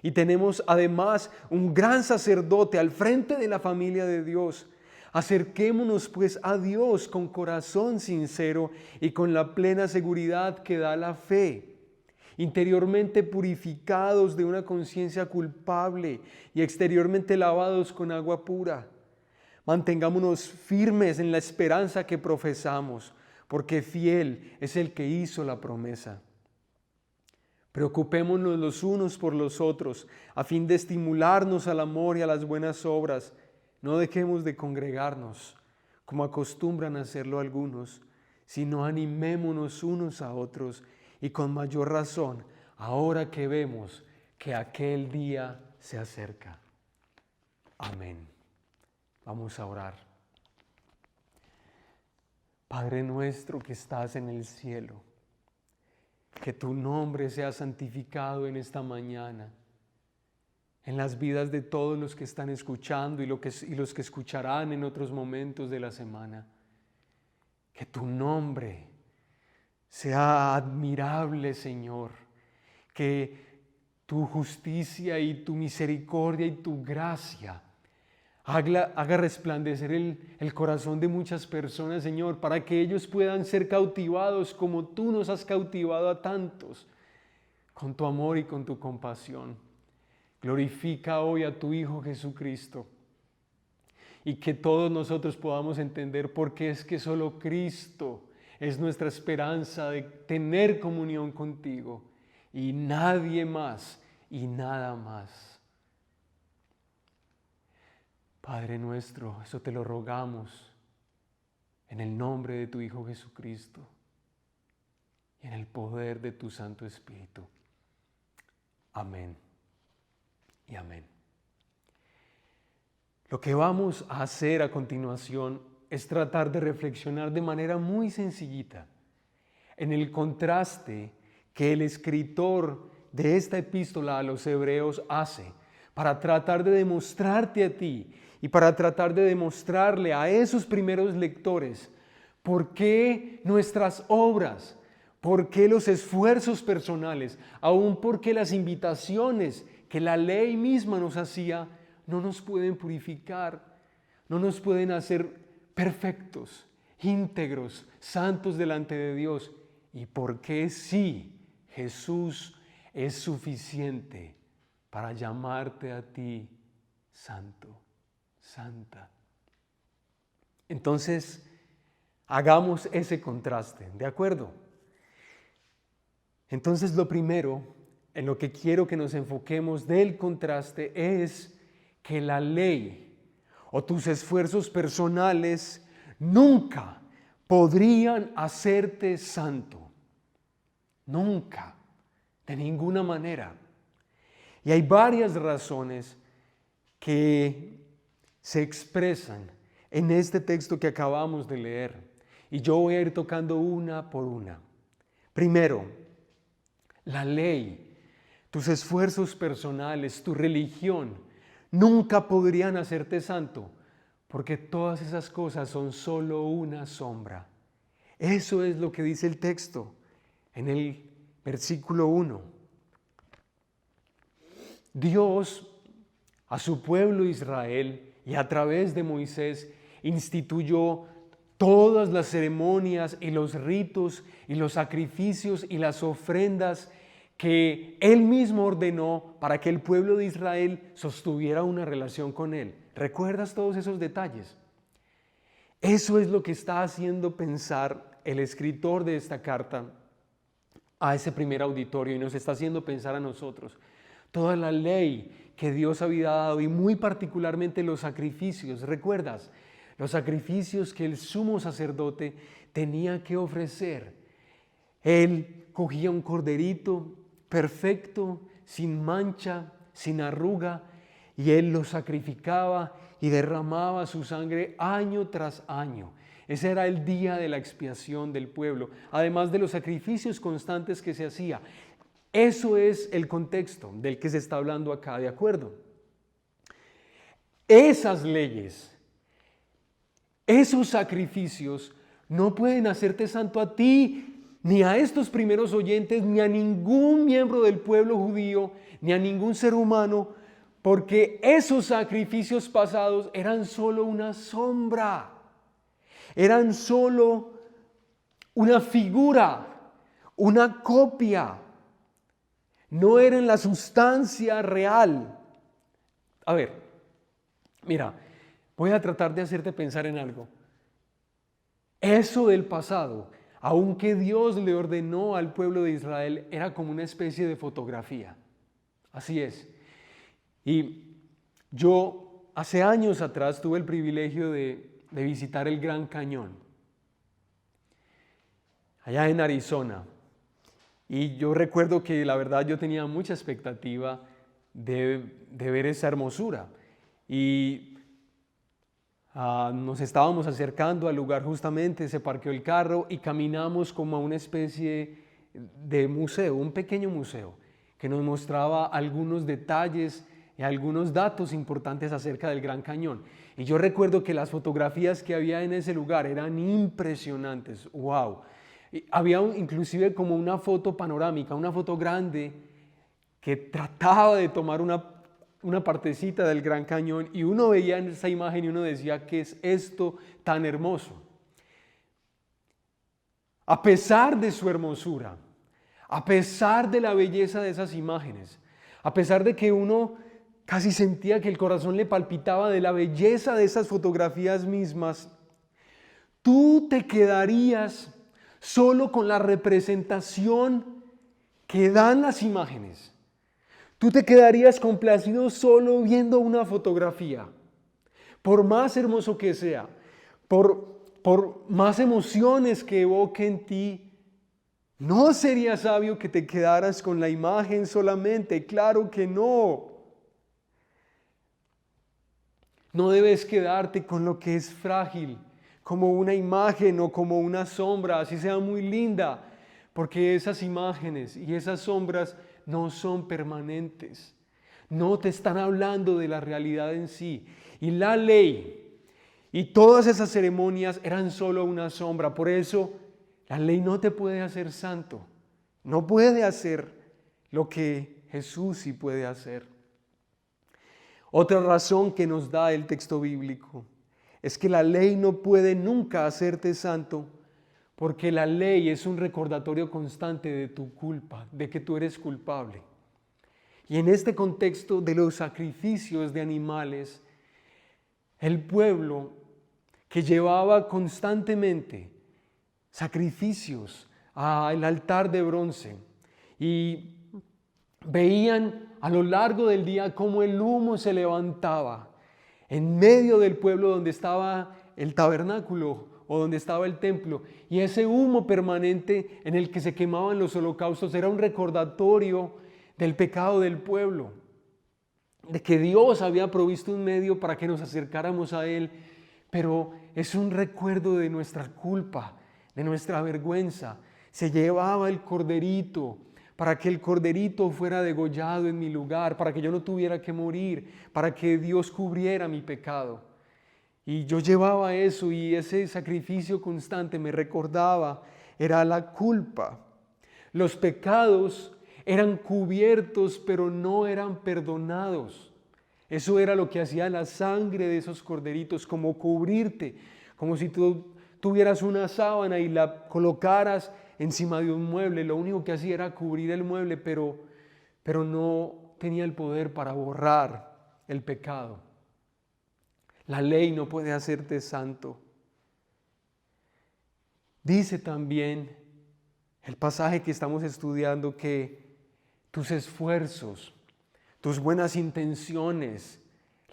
Y tenemos además un gran sacerdote al frente de la familia de Dios. Acerquémonos pues a Dios con corazón sincero y con la plena seguridad que da la fe, interiormente purificados de una conciencia culpable y exteriormente lavados con agua pura. Mantengámonos firmes en la esperanza que profesamos, porque fiel es el que hizo la promesa. Preocupémonos los unos por los otros, a fin de estimularnos al amor y a las buenas obras. No dejemos de congregarnos, como acostumbran a hacerlo algunos, sino animémonos unos a otros, y con mayor razón, ahora que vemos que aquel día se acerca. Amén. Vamos a orar. Padre nuestro que estás en el cielo, que tu nombre sea santificado en esta mañana, en las vidas de todos los que están escuchando y los que escucharán en otros momentos de la semana. Que tu nombre sea admirable, Señor, que tu justicia y tu misericordia y tu gracia haga resplandecer el corazón de muchas personas, Señor, para que ellos puedan ser cautivados como tú nos has cautivado a tantos, con tu amor y con tu compasión. Glorifica hoy a tu Hijo Jesucristo y que todos nosotros podamos entender por qué es que solo Cristo es nuestra esperanza de tener comunión contigo y nadie más y nada más. Padre nuestro, eso te lo rogamos en el nombre de tu Hijo Jesucristo y en el poder de tu Santo Espíritu. Amén y amén. Lo que vamos a hacer a continuación es tratar de reflexionar de manera muy sencillita en el contraste que el escritor de esta epístola a los Hebreos hace para tratar de demostrarte a ti y para tratar de demostrarle a esos primeros lectores por qué nuestras obras, por qué los esfuerzos personales, aun por qué las invitaciones que la ley misma nos hacía, no nos pueden purificar, no nos pueden hacer perfectos, íntegros, santos delante de Dios. Y por qué sí, Jesús es suficiente para llamarte a ti santo, santa. Entonces, hagamos ese contraste, ¿de acuerdo? Entonces, lo primero en lo que quiero que nos enfoquemos del contraste es que la ley o tus esfuerzos personales nunca podrían hacerte santo. Nunca, de ninguna manera. Y hay varias razones que se expresan en este texto que acabamos de leer. Y yo voy a ir tocando una por una. Primero, la ley, tus esfuerzos personales, tu religión, nunca podrían hacerte santo, porque todas esas cosas son solo una sombra. Eso es lo que dice el texto en el versículo 1. Dios a su pueblo Israel y a través de Moisés instituyó todas las ceremonias y los ritos y los sacrificios y las ofrendas que Él mismo ordenó para que el pueblo de Israel sostuviera una relación con Él. ¿Recuerdas todos esos detalles? Eso es lo que está haciendo pensar el escritor de esta carta a ese primer auditorio y nos está haciendo pensar a nosotros. Toda la ley que Dios había dado y muy particularmente los sacrificios, ¿recuerdas? Los sacrificios que el sumo sacerdote tenía que ofrecer. Él cogía un corderito perfecto, sin mancha, sin arruga, y él lo sacrificaba y derramaba su sangre año tras año. Ese era el día de la expiación del pueblo, además de los sacrificios constantes que se hacía. Eso es el contexto del que se está hablando acá, ¿de acuerdo? Esas leyes, esos sacrificios no pueden hacerte santo a ti, ni a estos primeros oyentes, ni a ningún miembro del pueblo judío, ni a ningún ser humano, porque esos sacrificios pasados eran solo una sombra, eran solo una figura, una copia, no eran la sustancia real. A ver, mira, voy a tratar de hacerte pensar en algo. Eso del pasado, aunque Dios le ordenó al pueblo de Israel, era como una especie de fotografía. Así es. Y yo hace años atrás tuve el privilegio de visitar el Gran Cañón, allá en Arizona. Y yo recuerdo que la verdad yo tenía mucha expectativa de ver esa hermosura. Y nos estábamos acercando al lugar justamente, se parqueó el carro y caminamos como a una especie de museo, un pequeño museo, que nos mostraba algunos detalles y algunos datos importantes acerca del Gran Cañón. Y yo recuerdo que las fotografías que había en ese lugar eran impresionantes, wow. Y había inclusive como una foto panorámica, una foto grande que trataba de tomar una partecita del Gran Cañón y uno veía en esa imagen y uno decía, ¿qué es esto tan hermoso? A pesar de su hermosura, a pesar de la belleza de esas imágenes, a pesar de que uno casi sentía que el corazón le palpitaba de la belleza de esas fotografías mismas, tú te quedarías solo con la representación que dan las imágenes. Tú te quedarías complacido solo viendo una fotografía, por más hermoso que sea, por más emociones que evoque en ti. No sería sabio que te quedaras con la imagen solamente, claro que no. No debes quedarte con lo que es frágil, como una imagen o como una sombra, así sea muy linda, porque esas imágenes y esas sombras no son permanentes, no te están hablando de la realidad en sí. Y la ley y todas esas ceremonias eran solo una sombra, por eso la ley no te puede hacer santo, no puede hacer lo que Jesús sí puede hacer. Otra razón que nos da el texto bíblico es que la ley no puede nunca hacerte santo, porque la ley es un recordatorio constante de tu culpa, de que tú eres culpable. Y en este contexto de los sacrificios de animales, el pueblo que llevaba constantemente sacrificios al altar de bronce y veían a lo largo del día cómo el humo se levantaba en medio del pueblo donde estaba el tabernáculo o donde estaba el templo, y ese humo permanente en el que se quemaban los holocaustos era un recordatorio del pecado del pueblo, de que Dios había provisto un medio para que nos acercáramos a Él, pero es un recuerdo de nuestra culpa, de nuestra vergüenza. Se llevaba el corderito para que el corderito fuera degollado en mi lugar, para que yo no tuviera que morir, para que Dios cubriera mi pecado. Y yo llevaba eso, y ese sacrificio constante me recordaba, era la culpa. Los pecados eran cubiertos, pero no eran perdonados. Eso era lo que hacía la sangre de esos corderitos, como cubrirte, como si tú tuvieras una sábana y la colocaras encima de un mueble, lo único que hacía era cubrir el mueble, pero no tenía el poder para borrar el pecado. La ley no puede hacerte santo. Dice también el pasaje que estamos estudiando que tus esfuerzos, tus buenas intenciones,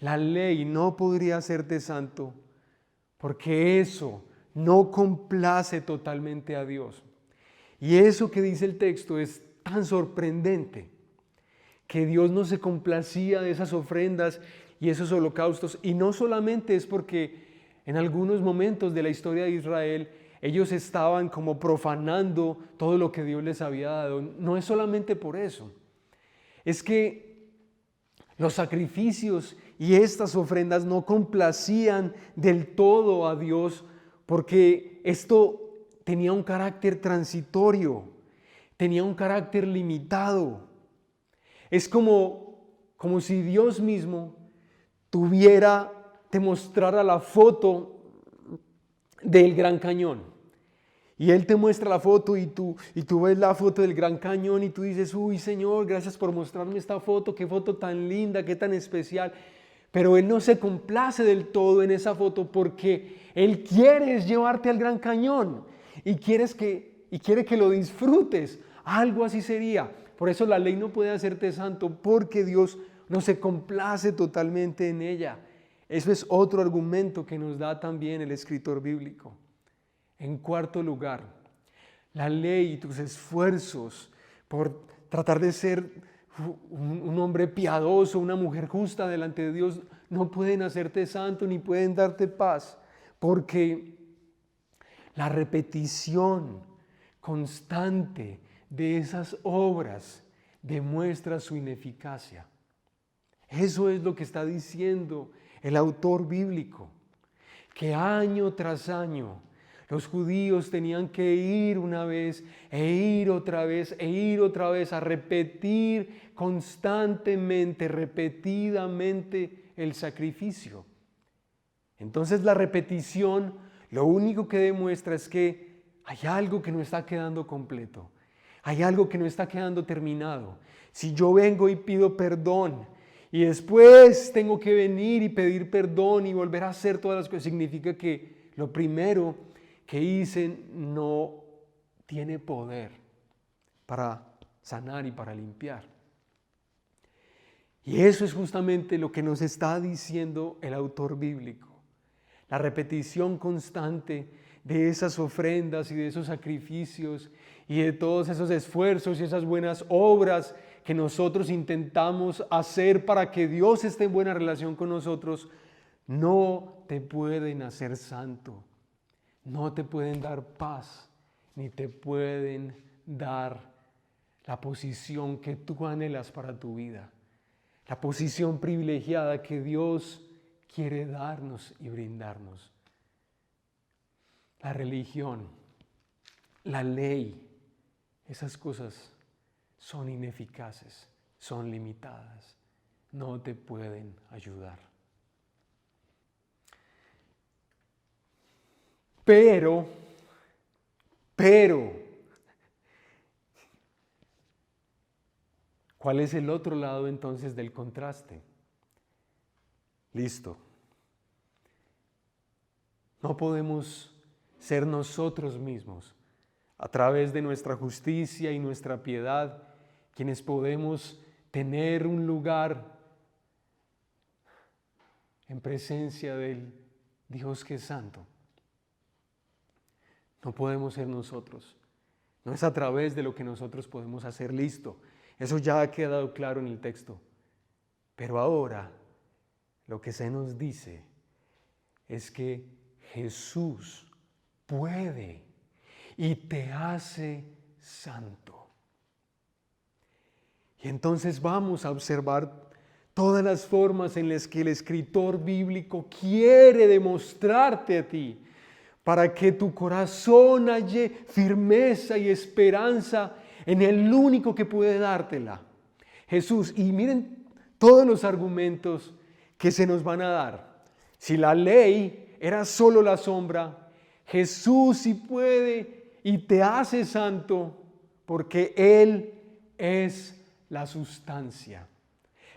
la ley no podría hacerte santo porque eso no complace totalmente a Dios. Y eso que dice el texto es tan sorprendente, que Dios no se complacía de esas ofrendas y esos holocaustos. Y no solamente es porque en algunos momentos de la historia de Israel ellos estaban como profanando todo lo que Dios les había dado. No es solamente por eso. Es que los sacrificios y estas ofrendas no complacían del todo a Dios porque esto tenía un carácter transitorio, tenía un carácter limitado. Es como si Dios mismo te mostrara la foto del Gran Cañón. Y Él te muestra la foto y tú ves la foto del Gran Cañón y tú dices, uy Señor, gracias por mostrarme esta foto, qué foto tan linda, qué tan especial. Pero Él no se complace del todo en esa foto porque Él quiere llevarte al Gran Cañón y quiere que lo disfrutes. Algo así sería. Por eso la ley no puede hacerte santo porque Dios no se complace totalmente en ella. Eso es otro argumento que nos da también el escritor bíblico. En cuarto lugar, la ley y tus esfuerzos por tratar de ser un hombre piadoso, una mujer justa delante de Dios, no pueden hacerte santo ni pueden darte paz, porque la repetición constante de esas obras demuestra su ineficacia. Eso es lo que está diciendo el autor bíblico, que año tras año los judíos tenían que ir una vez e ir otra vez e ir otra vez a repetir constantemente, repetidamente el sacrificio. Entonces la repetición lo único que demuestra es que hay algo que no está quedando completo, hay algo que no está quedando terminado. Si yo vengo y pido perdón y después tengo que venir y pedir perdón y volver a hacer todas las cosas, significa que lo primero que hice no tiene poder para sanar y para limpiar. Y eso es justamente lo que nos está diciendo el autor bíblico. La repetición constante de esas ofrendas y de esos sacrificios y de todos esos esfuerzos y esas buenas obras que nosotros intentamos hacer para que Dios esté en buena relación con nosotros, no te pueden hacer santo. No te pueden dar paz, ni te pueden dar la posición que tú anhelas para tu vida, la posición privilegiada que Dios quiere darnos y brindarnos. La religión, la ley, esas cosas son ineficaces, son limitadas, no te pueden ayudar. Pero, ¿cuál es el otro lado entonces del contraste? Listo. No podemos ser nosotros mismos, a través de nuestra justicia y nuestra piedad, quienes podemos tener un lugar en presencia del Dios que es santo. No podemos ser nosotros. No es a través de lo que nosotros podemos hacer. Listo. Eso ya ha quedado claro en el texto. Pero ahora lo que se nos dice es que Jesús puede y te hace santo. Y entonces vamos a observar todas las formas en las que el escritor bíblico quiere demostrarte a ti, para que tu corazón halle firmeza y esperanza en el único que puede dártela, Jesús. Y miren todos los argumentos que se nos van a dar. Si la ley era solo la sombra, Jesús sí puede y te hace santo porque Él es la sustancia.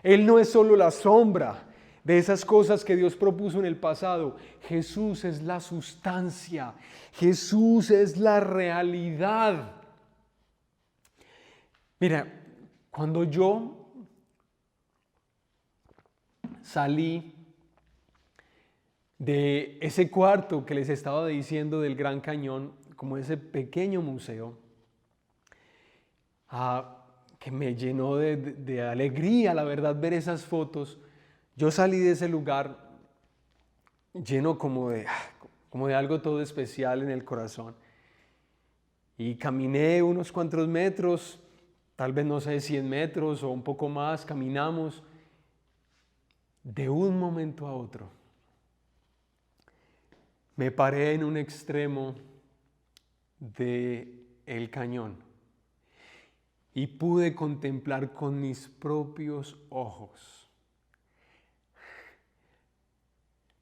Él no es solo la sombra de esas cosas que Dios propuso en el pasado. Jesús es la sustancia. Jesús es la realidad. Mira, cuando yo salí de ese cuarto que les estaba diciendo del Gran Cañón, como ese pequeño museo, que me llenó de alegría, la verdad, ver esas fotos. Yo salí de ese lugar lleno como de algo todo especial en el corazón. Y caminé unos cuantos metros, tal vez no sé, 100 metros o un poco más, caminamos. De un momento a otro, me paré en un extremo del cañón y pude contemplar con mis propios ojos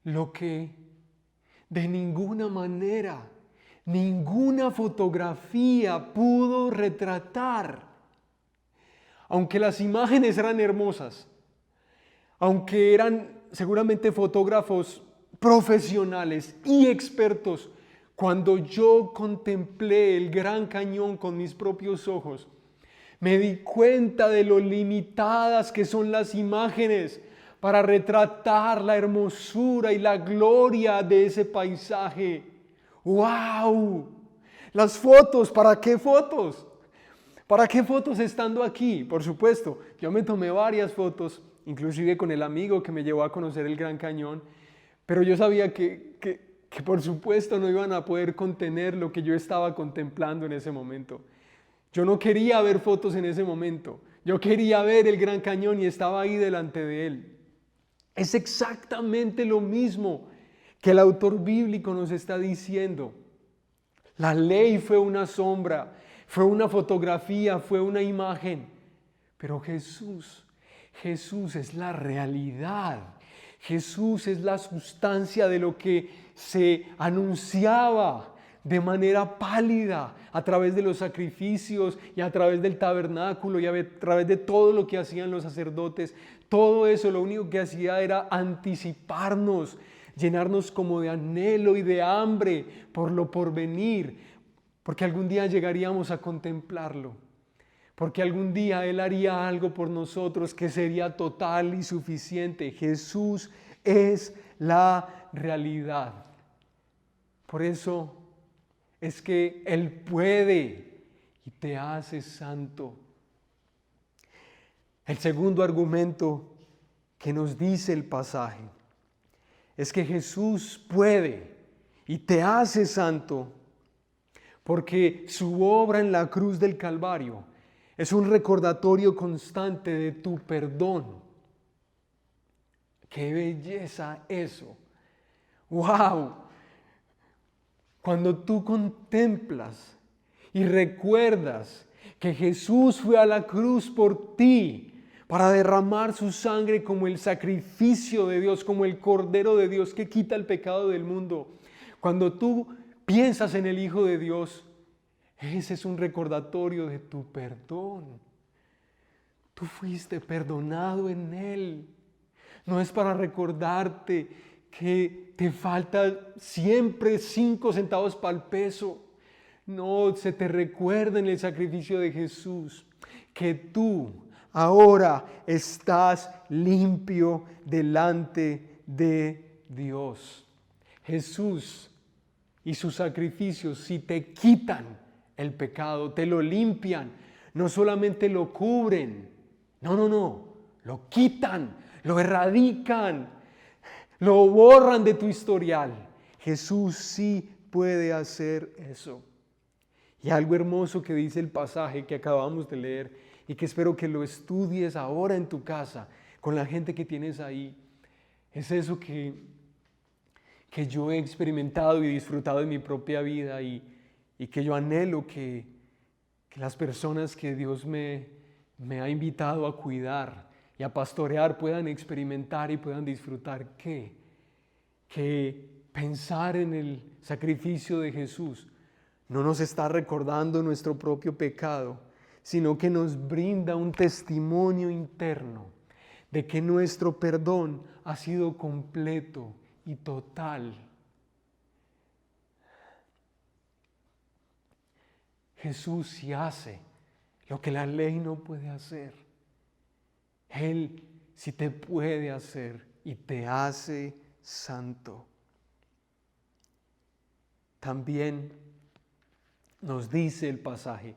lo que de ninguna manera, ninguna fotografía pudo retratar. Aunque las imágenes eran hermosas, aunque eran seguramente fotógrafos profesionales y expertos, cuando yo contemplé el Gran Cañón con mis propios ojos, me di cuenta de lo limitadas que son las imágenes para retratar la hermosura y la gloria de ese paisaje. ¡Wow! Las fotos, ¿para qué fotos? ¿Para qué fotos estando aquí? Por supuesto, yo me tomé varias fotos, inclusive con el amigo que me llevó a conocer el Gran Cañón, pero yo sabía que por supuesto no iban a poder contener lo que yo estaba contemplando en ese momento. Yo no quería ver fotos en ese momento, yo quería ver el Gran Cañón y estaba ahí delante de él. Es exactamente lo mismo que el autor bíblico nos está diciendo. La ley fue una sombra, fue una fotografía, fue una imagen, pero Jesús es la realidad. Jesús es la sustancia de lo que se anunciaba de manera pálida a través de los sacrificios y a través del tabernáculo y a través de todo lo que hacían los sacerdotes. Todo eso lo único que hacía era anticiparnos, llenarnos como de anhelo y de hambre por lo porvenir, porque algún día llegaríamos a contemplarlo. Porque algún día Él haría algo por nosotros que sería total y suficiente. Jesús es la realidad. Por eso es que Él puede y te hace santo. El segundo argumento que nos dice el pasaje es que Jesús puede y te hace santo porque su obra en la cruz del Calvario es un recordatorio constante de tu perdón. ¡Qué belleza eso! ¡Wow! Cuando tú contemplas y recuerdas que Jesús fue a la cruz por ti para derramar su sangre como el sacrificio de Dios, como el Cordero de Dios que quita el pecado del mundo. Cuando tú piensas en el Hijo de Dios, ese es un recordatorio de tu perdón. Tú fuiste perdonado en Él. No es para recordarte que te falta siempre 5 centavos para el peso. No, se te recuerda en el sacrificio de Jesús que tú ahora estás limpio delante de Dios. Jesús y sus sacrificios, si te quitan el pecado, te lo limpian, no solamente lo cubren, no, lo quitan, lo erradican, lo borran de tu historial. Jesús sí puede hacer eso. Y algo hermoso que dice el pasaje que acabamos de leer y que espero que lo estudies ahora en tu casa con la gente que tienes ahí, es eso que yo he experimentado y disfrutado en mi propia vida y que yo anhelo que las personas que Dios me ha invitado a cuidar y a pastorear puedan experimentar y puedan disfrutar. Que pensar en el sacrificio de Jesús no nos está recordando nuestro propio pecado, sino que nos brinda un testimonio interno de que nuestro perdón ha sido completo y total. Jesús sí hace lo que la ley no puede hacer. Él sí te puede hacer y te hace santo. También nos dice el pasaje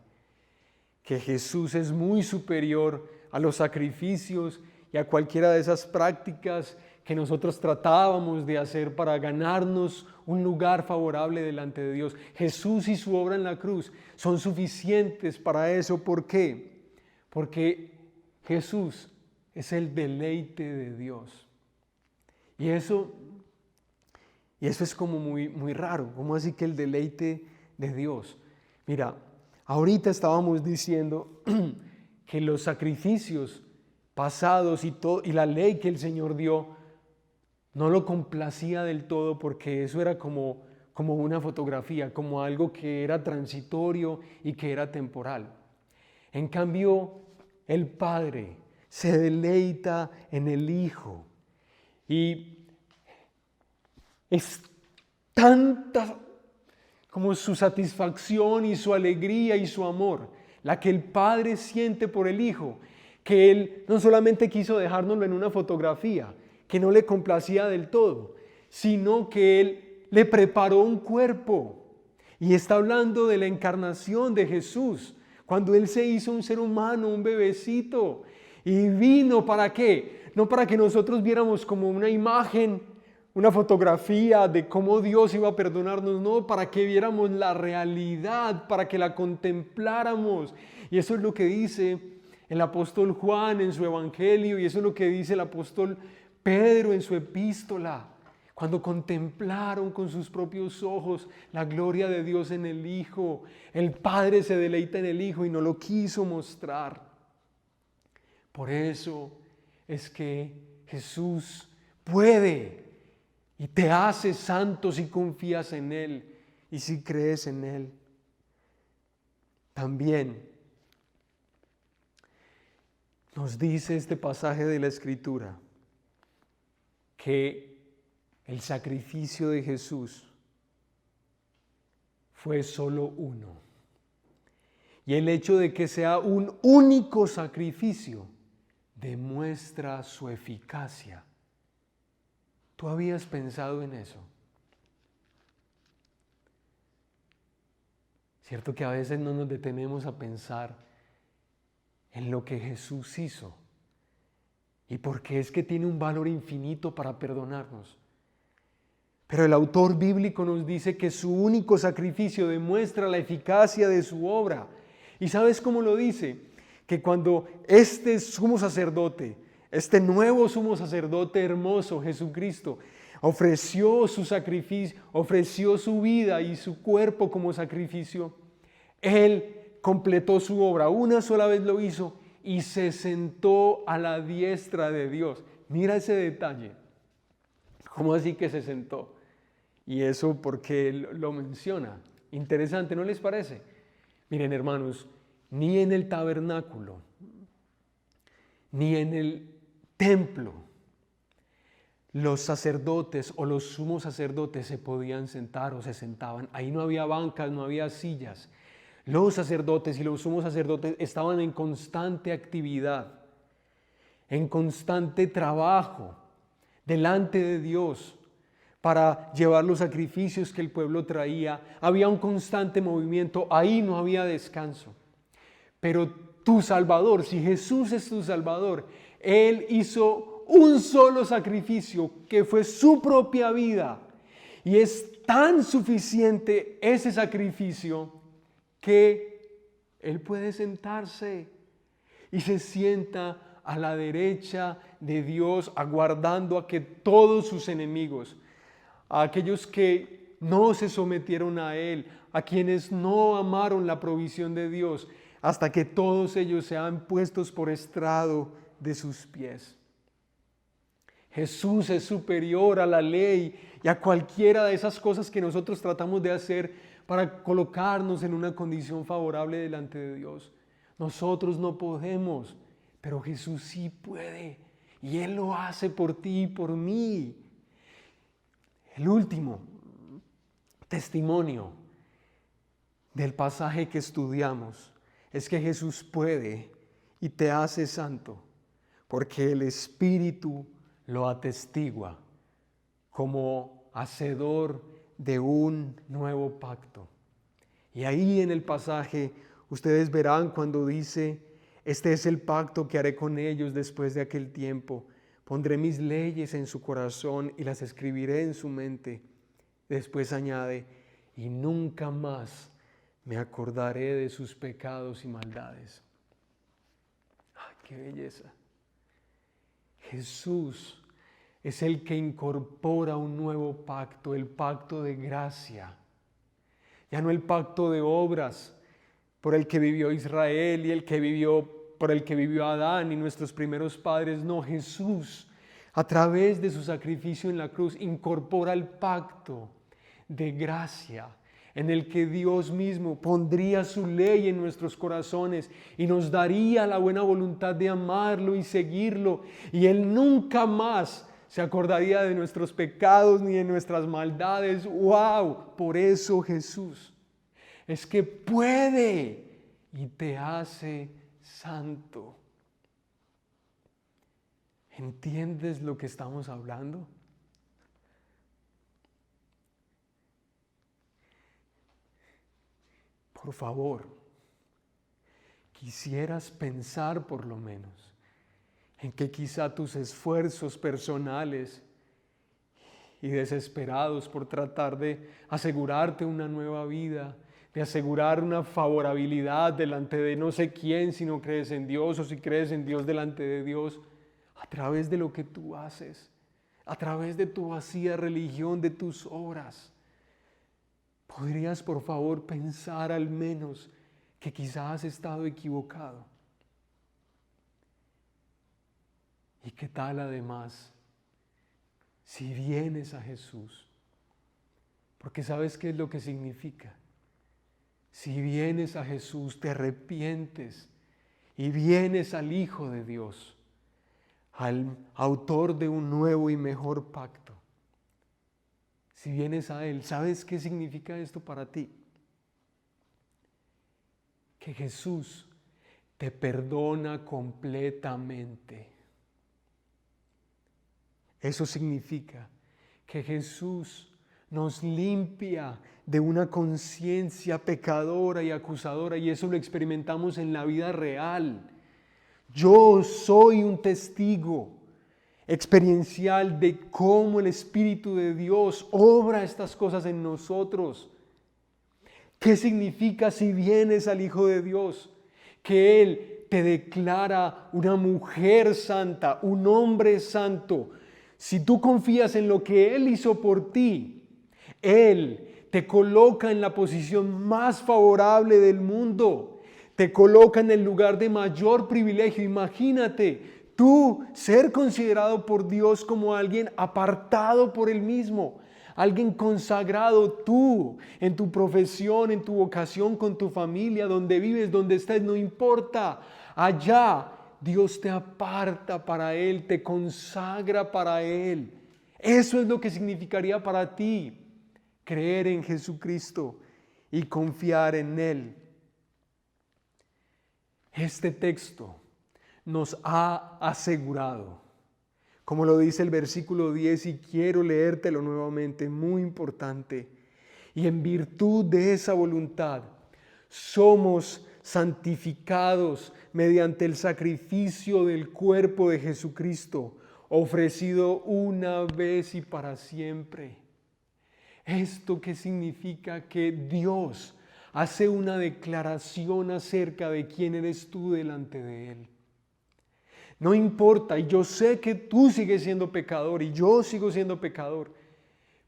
que Jesús es muy superior a los sacrificios y a cualquiera de esas prácticas que nosotros tratábamos de hacer para ganarnos un lugar favorable delante de Dios. Jesús y su obra en la cruz son suficientes para eso. ¿Por qué? Porque Jesús es el deleite de Dios. Y eso es como muy raro. ¿Cómo así que el deleite de Dios? Mira, ahorita estábamos diciendo que los sacrificios pasados y la ley que el Señor dio no lo complacía del todo, porque eso era como una fotografía, como algo que era transitorio y que era temporal. En cambio, el Padre se deleita en el Hijo y es tanta como su satisfacción y su alegría y su amor la que el Padre siente por el Hijo, que Él no solamente quiso dejárnoslo en una fotografía que no le complacía del todo, sino que Él le preparó un cuerpo. Y está hablando de la encarnación de Jesús, cuando Él se hizo un ser humano, un bebecito, y vino ¿para qué? No para que nosotros viéramos como una imagen, una fotografía de cómo Dios iba a perdonarnos, no, para que viéramos la realidad, para que la contempláramos. Y eso es lo que dice el apóstol Juan en su evangelio, y eso es lo que dice el apóstol Pedro en su epístola, cuando contemplaron con sus propios ojos la gloria de Dios en el Hijo. El Padre se deleita en el Hijo y no lo quiso mostrar. Por eso es que Jesús puede y te hace santo si confías en Él y si crees en Él. También nos dice este pasaje de la Escritura que el sacrificio de Jesús fue solo uno. Y el hecho de que sea un único sacrificio demuestra su eficacia. ¿Tú habías pensado en eso? Cierto que a veces no nos detenemos a pensar en lo que Jesús hizo y porque es que tiene un valor infinito para perdonarnos. Pero el autor bíblico nos dice que su único sacrificio demuestra la eficacia de su obra. ¿Y sabes cómo lo dice? Que cuando este sumo sacerdote, este nuevo sumo sacerdote hermoso, Jesucristo, ofreció su sacrificio, ofreció su vida y su cuerpo como sacrificio, Él completó su obra. Una sola vez lo hizo y se sentó a la diestra de Dios. Mira ese detalle. ¿Cómo así que se sentó? Y eso porque Él lo menciona. Interesante, ¿no les parece? Miren, hermanos, ni en el tabernáculo, ni en el templo, los sacerdotes o los sumos sacerdotes se podían sentar o se sentaban. Ahí no había bancas, no había sillas. Los sacerdotes y los sumos sacerdotes estaban en constante actividad, en constante trabajo delante de Dios para llevar los sacrificios que el pueblo traía. Había un constante movimiento, ahí no había descanso. Pero tu Salvador, si Jesús es tu Salvador, Él hizo un solo sacrificio que fue su propia vida. Y es tan suficiente ese sacrificio que Él puede sentarse y se sienta a la derecha de Dios, aguardando a que todos sus enemigos, a aquellos que no se sometieron a Él, a quienes no amaron la provisión de Dios, hasta que todos ellos sean puestos por estrado de sus pies. Jesús es superior a la ley y a cualquiera de esas cosas que nosotros tratamos de hacer para colocarnos en una condición favorable delante de Dios. Nosotros no podemos, pero Jesús sí puede. Y Él lo hace por ti y por mí. El último testimonio del pasaje que estudiamos es que Jesús puede y te hace santo, porque el Espíritu lo atestigua como hacedor de un nuevo pacto. Y ahí en el pasaje ustedes verán cuando dice: este es el pacto que haré con ellos después de aquel tiempo. Pondré mis leyes en su corazón y las escribiré en su mente. Después añade: y nunca más me acordaré de sus pecados y maldades. ¡Ay, qué belleza! Jesús es el que incorpora un nuevo pacto, el pacto de gracia. Ya no el pacto de obras por el que vivió Israel y por el que vivió Adán y nuestros primeros padres. No, Jesús, a través de su sacrificio en la cruz, incorpora el pacto de gracia en el que Dios mismo pondría su ley en nuestros corazones y nos daría la buena voluntad de amarlo y seguirlo. Y Él nunca más se acordaría de nuestros pecados ni de nuestras maldades. ¡Wow! Por eso Jesús es que puede y te hace santo. ¿Entiendes lo que estamos hablando? Por favor, quisieras pensar por lo menos en que quizá tus esfuerzos personales y desesperados por tratar de asegurarte una nueva vida, de asegurar una favorabilidad delante de no sé quién si no crees en Dios, o si crees en Dios delante de Dios, a través de lo que tú haces, a través de tu vacía religión, de tus obras. ¿Podrías por favor pensar al menos que quizás has estado equivocado? ¿Y qué tal además si vienes a Jesús? Porque ¿sabes qué es lo que significa? Si vienes a Jesús, te arrepientes y vienes al Hijo de Dios, al autor de un nuevo y mejor pacto. Si vienes a Él, ¿sabes qué significa esto para ti? Que Jesús te perdona completamente. Eso significa que Jesús nos limpia de una conciencia pecadora y acusadora, y eso lo experimentamos en la vida real. Yo soy un testigo experiencial de cómo el Espíritu de Dios obra estas cosas en nosotros. ¿Qué significa si vienes al Hijo de Dios? Que Él te declara una mujer santa, un hombre santo. Si tú confías en lo que Él hizo por ti, Él te coloca en la posición más favorable del mundo. Te coloca en el lugar de mayor privilegio. Imagínate tú ser considerado por Dios como alguien apartado por Él mismo, alguien consagrado. Tú, en tu profesión, en tu vocación, con tu familia, donde vives, donde estés, no importa. Allá Dios te aparta para Él, te consagra para Él. Eso es lo que significaría para ti creer en Jesucristo y confiar en Él. Este texto nos ha asegurado, como lo dice el versículo 10, y quiero leértelo nuevamente, muy importante. Y en virtud de esa voluntad somos santificados mediante el sacrificio del cuerpo de Jesucristo, ofrecido una vez y para siempre. ¿Esto qué significa? Que Dios hace una declaración acerca de quién eres tú delante de Él. No importa, y yo sé que tú sigues siendo pecador y yo sigo siendo pecador,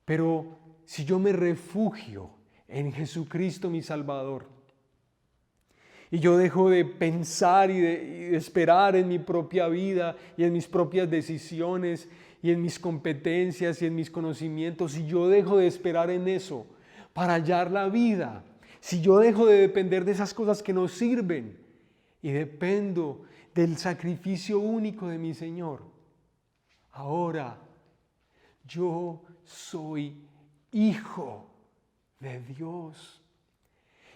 pero si yo me refugio en Jesucristo mi Salvador, y yo dejo de pensar y de esperar en mi propia vida y en mis propias decisiones y en mis competencias y en mis conocimientos, y yo dejo de esperar en eso para hallar la vida. Si yo dejo de depender de esas cosas que no sirven y dependo del sacrificio único de mi Señor, ahora yo soy hijo de Dios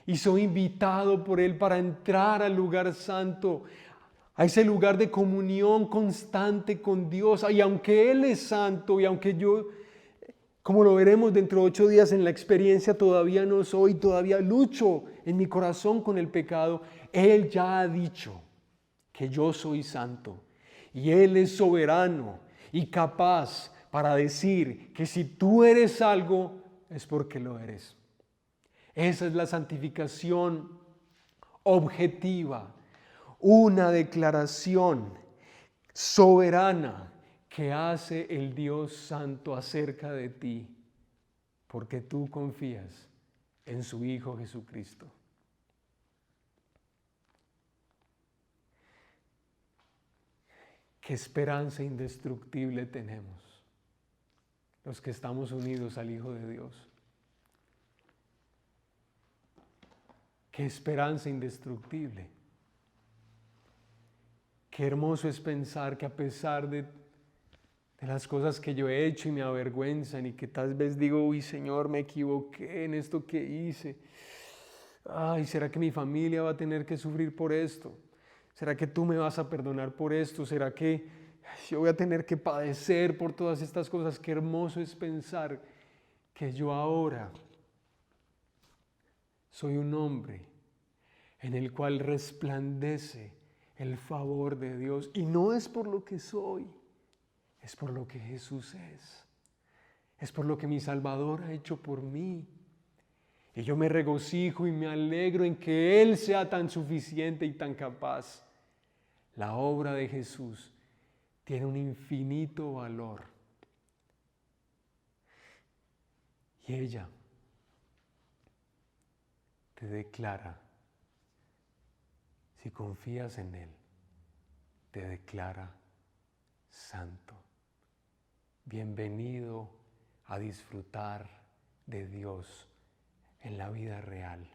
y soy invitado por Él para entrar al lugar santo, a ese lugar de comunión constante con Dios. Y aunque Él es santo y aunque yo, como lo veremos dentro de 8 días en la experiencia, todavía no soy, todavía lucho en mi corazón con el pecado, Él ya ha dicho que yo soy santo y Él es soberano y capaz para decir que si tú eres algo es porque lo eres. Esa es la santificación objetiva, una declaración soberana que hace el Dios Santo acerca de ti, porque tú confías en su Hijo Jesucristo. Qué esperanza indestructible tenemos los que estamos unidos al Hijo de Dios. Qué esperanza indestructible. Qué hermoso es pensar que a pesar de las cosas que yo he hecho y me avergüenzan y que tal vez digo, uy Señor, me equivoqué en esto que hice. Ay, ¿será que mi familia va a tener que sufrir por esto? ¿Será que tú me vas a perdonar por esto? ¿Será que yo voy a tener que padecer por todas estas cosas? Qué hermoso es pensar que yo ahora soy un hombre en el cual resplandece el favor de Dios. Y no es por lo que soy, es por lo que Jesús es. Es por lo que mi Salvador ha hecho por mí. Y yo me regocijo y me alegro en que Él sea tan suficiente y tan capaz. La obra de Jesús tiene un infinito valor. Y ella te declara, si confías en Él, te declara santo. Bienvenido a disfrutar de Dios en la vida real,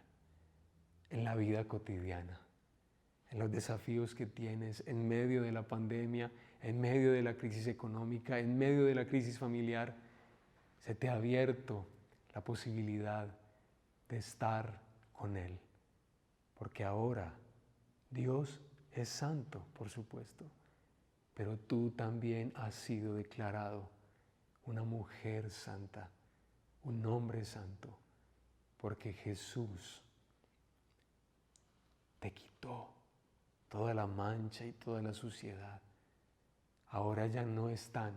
en la vida cotidiana, en los desafíos que tienes en medio de la pandemia, en medio de la crisis económica, en medio de la crisis familiar. Se te ha abierto la posibilidad de estar con Él, porque ahora Dios es santo, por supuesto, pero tú también has sido declarado una mujer santa, un hombre santo, porque Jesús te quitó toda la mancha y toda la suciedad. Ahora ya no están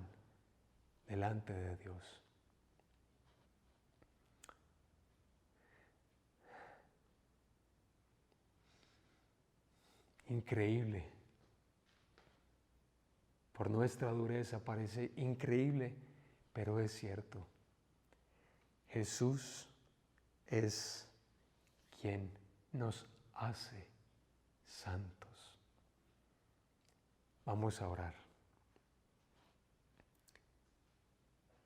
delante de Dios. Increíble. Por nuestra dureza parece increíble, pero es cierto. Jesús es quien nos hace santos. Vamos a orar.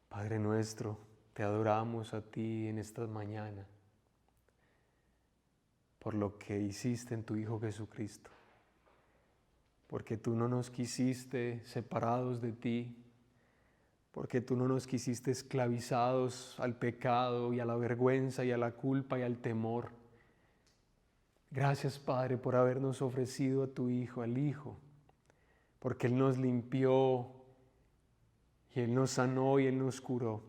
Padre nuestro, te adoramos a ti en esta mañana por lo que hiciste en tu Hijo Jesucristo. Porque tú no nos quisiste separados de ti, porque tú no nos quisiste esclavizados al pecado y a la vergüenza y a la culpa y al temor. Gracias, Padre, por habernos ofrecido a tu Hijo, al Hijo, porque Él nos limpió y Él nos sanó y Él nos curó.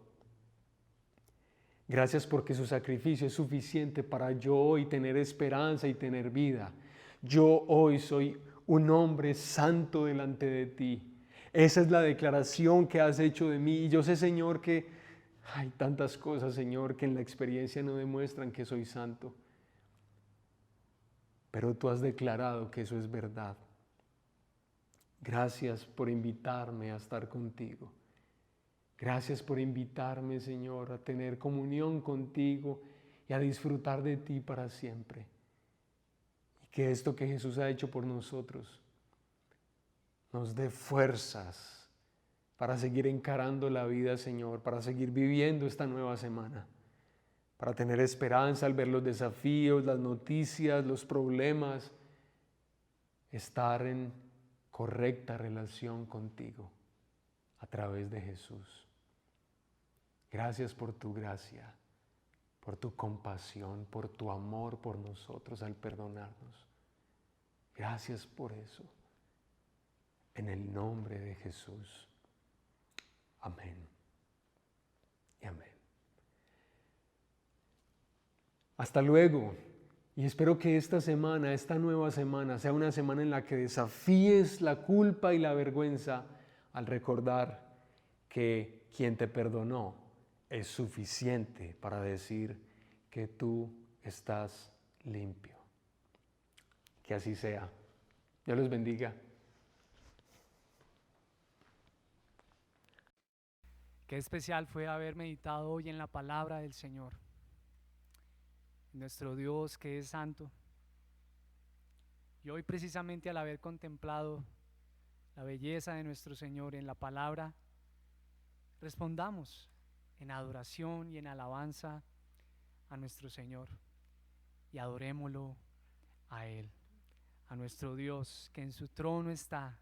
Gracias porque su sacrificio es suficiente para yo hoy tener esperanza y tener vida. Yo hoy soy un hombre santo delante de ti. Esa es la declaración que has hecho de mí. Y yo sé, Señor, que hay tantas cosas, Señor, que en la experiencia no demuestran que soy santo. Pero tú has declarado que eso es verdad. Gracias por invitarme a estar contigo. Gracias por invitarme, Señor, a tener comunión contigo y a disfrutar de ti para siempre. Que esto que Jesús ha hecho por nosotros nos dé fuerzas para seguir encarando la vida, Señor, para seguir viviendo esta nueva semana. para tener esperanza al ver los desafíos, las noticias, los problemas, estar en correcta relación contigo a través de Jesús. Gracias por tu gracia, por tu compasión, por tu amor por nosotros al perdonarnos. Gracias por eso. En el nombre de Jesús. Amén. Y amén. Hasta luego. Y espero que esta semana, esta nueva semana, sea una semana en la que desafíes la culpa y la vergüenza al recordar que quien te perdonó es suficiente para decir que tú estás limpio. Que así sea. Dios los bendiga. Qué especial fue haber meditado hoy en la palabra del Señor. Nuestro Dios que es santo. Y hoy precisamente al haber contemplado la belleza de nuestro Señor en la palabra, respondamos en adoración y en alabanza a nuestro Señor y adorémoslo a Él, a nuestro Dios que en su trono está.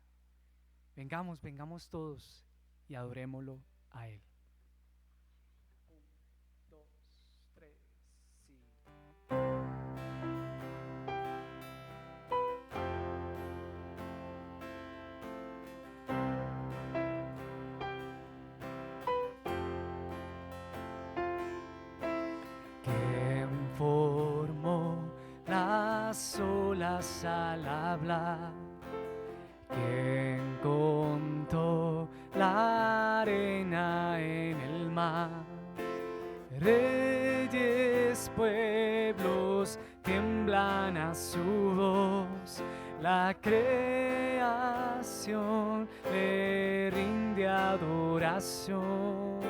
Vengamos todos y adorémoslo a Él. 1, 2, 3, sí. ¿Quién formó las olas al hablar? ¿Quién contó la arena en el mar? Reyes, pueblos tiemblan a su voz, la creación le rinde adoración.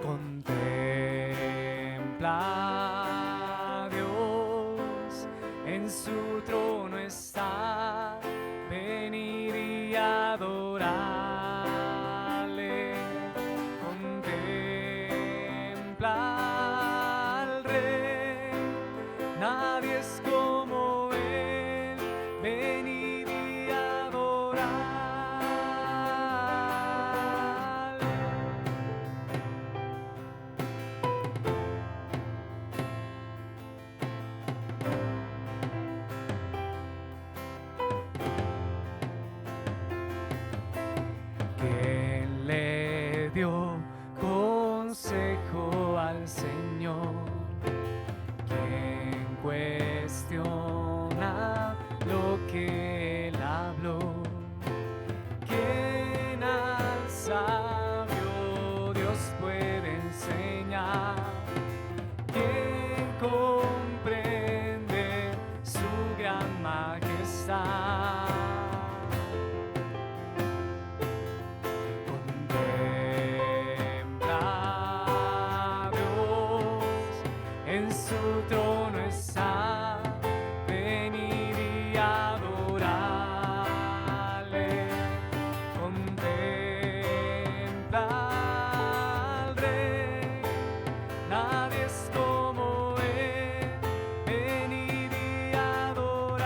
Contempla a Dios, en su trono está, venir y adorarle. Contempla al Rey, nadie es como Él, venir y adorarle. ¿Quién le dio consejo al Señor? ¿Quién cuestiona lo que Él habló? ¿Quién al sabio Dios puede enseñar? ¿Quién comprende su gran majestad? Contempla a Dios, en su trono está, venir y adorarle. Contempla al Rey, nadie es como Él, venir y adorarle.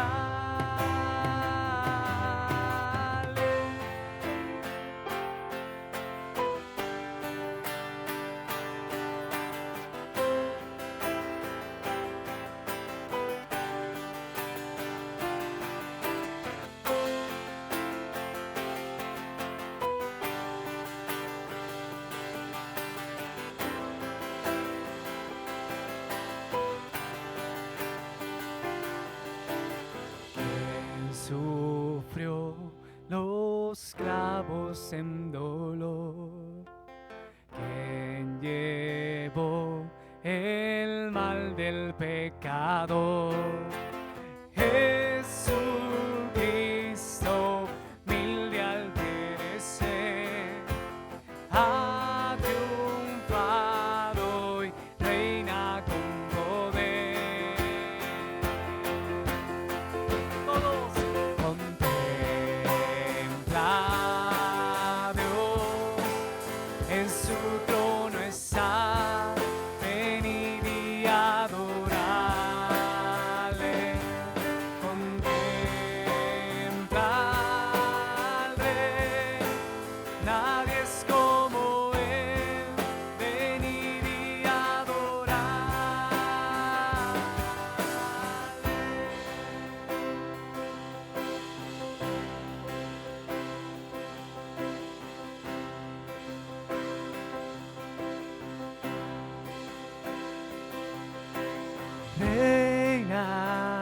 ¿Quién sufrió los clavos en dolor? ¿Quién llevó el mal del pecador? Jesucristo, humilde al perecer, ha triunfado y reina con poder. Todos contempla a Dios, en su trono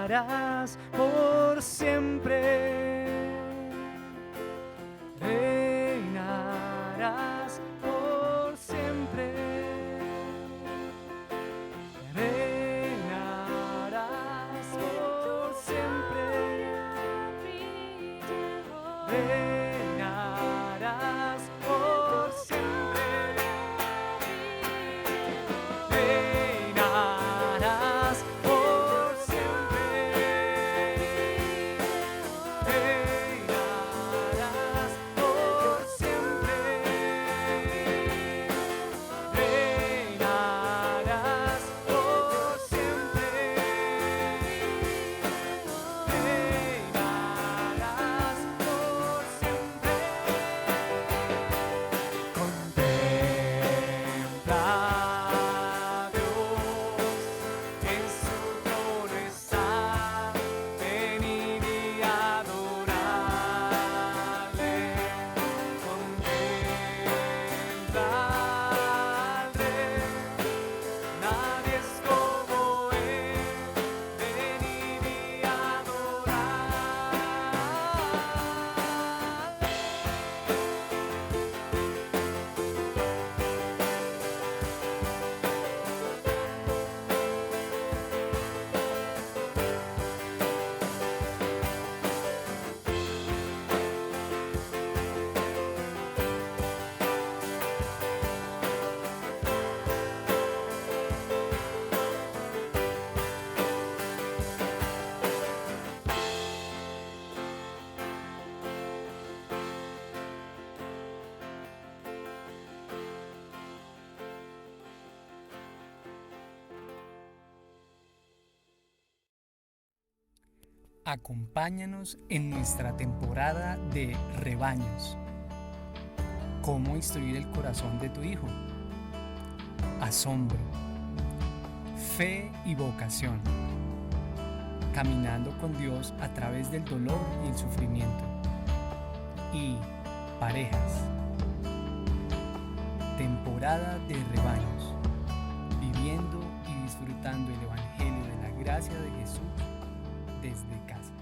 reinarás por siempre. Reinarás por siempre. Reinarás por siempre. Reinarás por siempre. Reinarás por siempre. Reinarás por siempre. Reinarás por siempre. Reinarás por siempre. Contempla a Dios, en su trono está, venid y adorarle. Contempla al Rey, nadie es como Él, venid y adorarle. Acompáñanos en nuestra temporada de rebaños. ¿Cómo instruir el corazón de tu hijo? Asombro, fe y vocación. Caminando con Dios a través del dolor y el sufrimiento. Y parejas. Temporada de rebaños. Viviendo y disfrutando el Evangelio de la gracia de Jesús desde casa.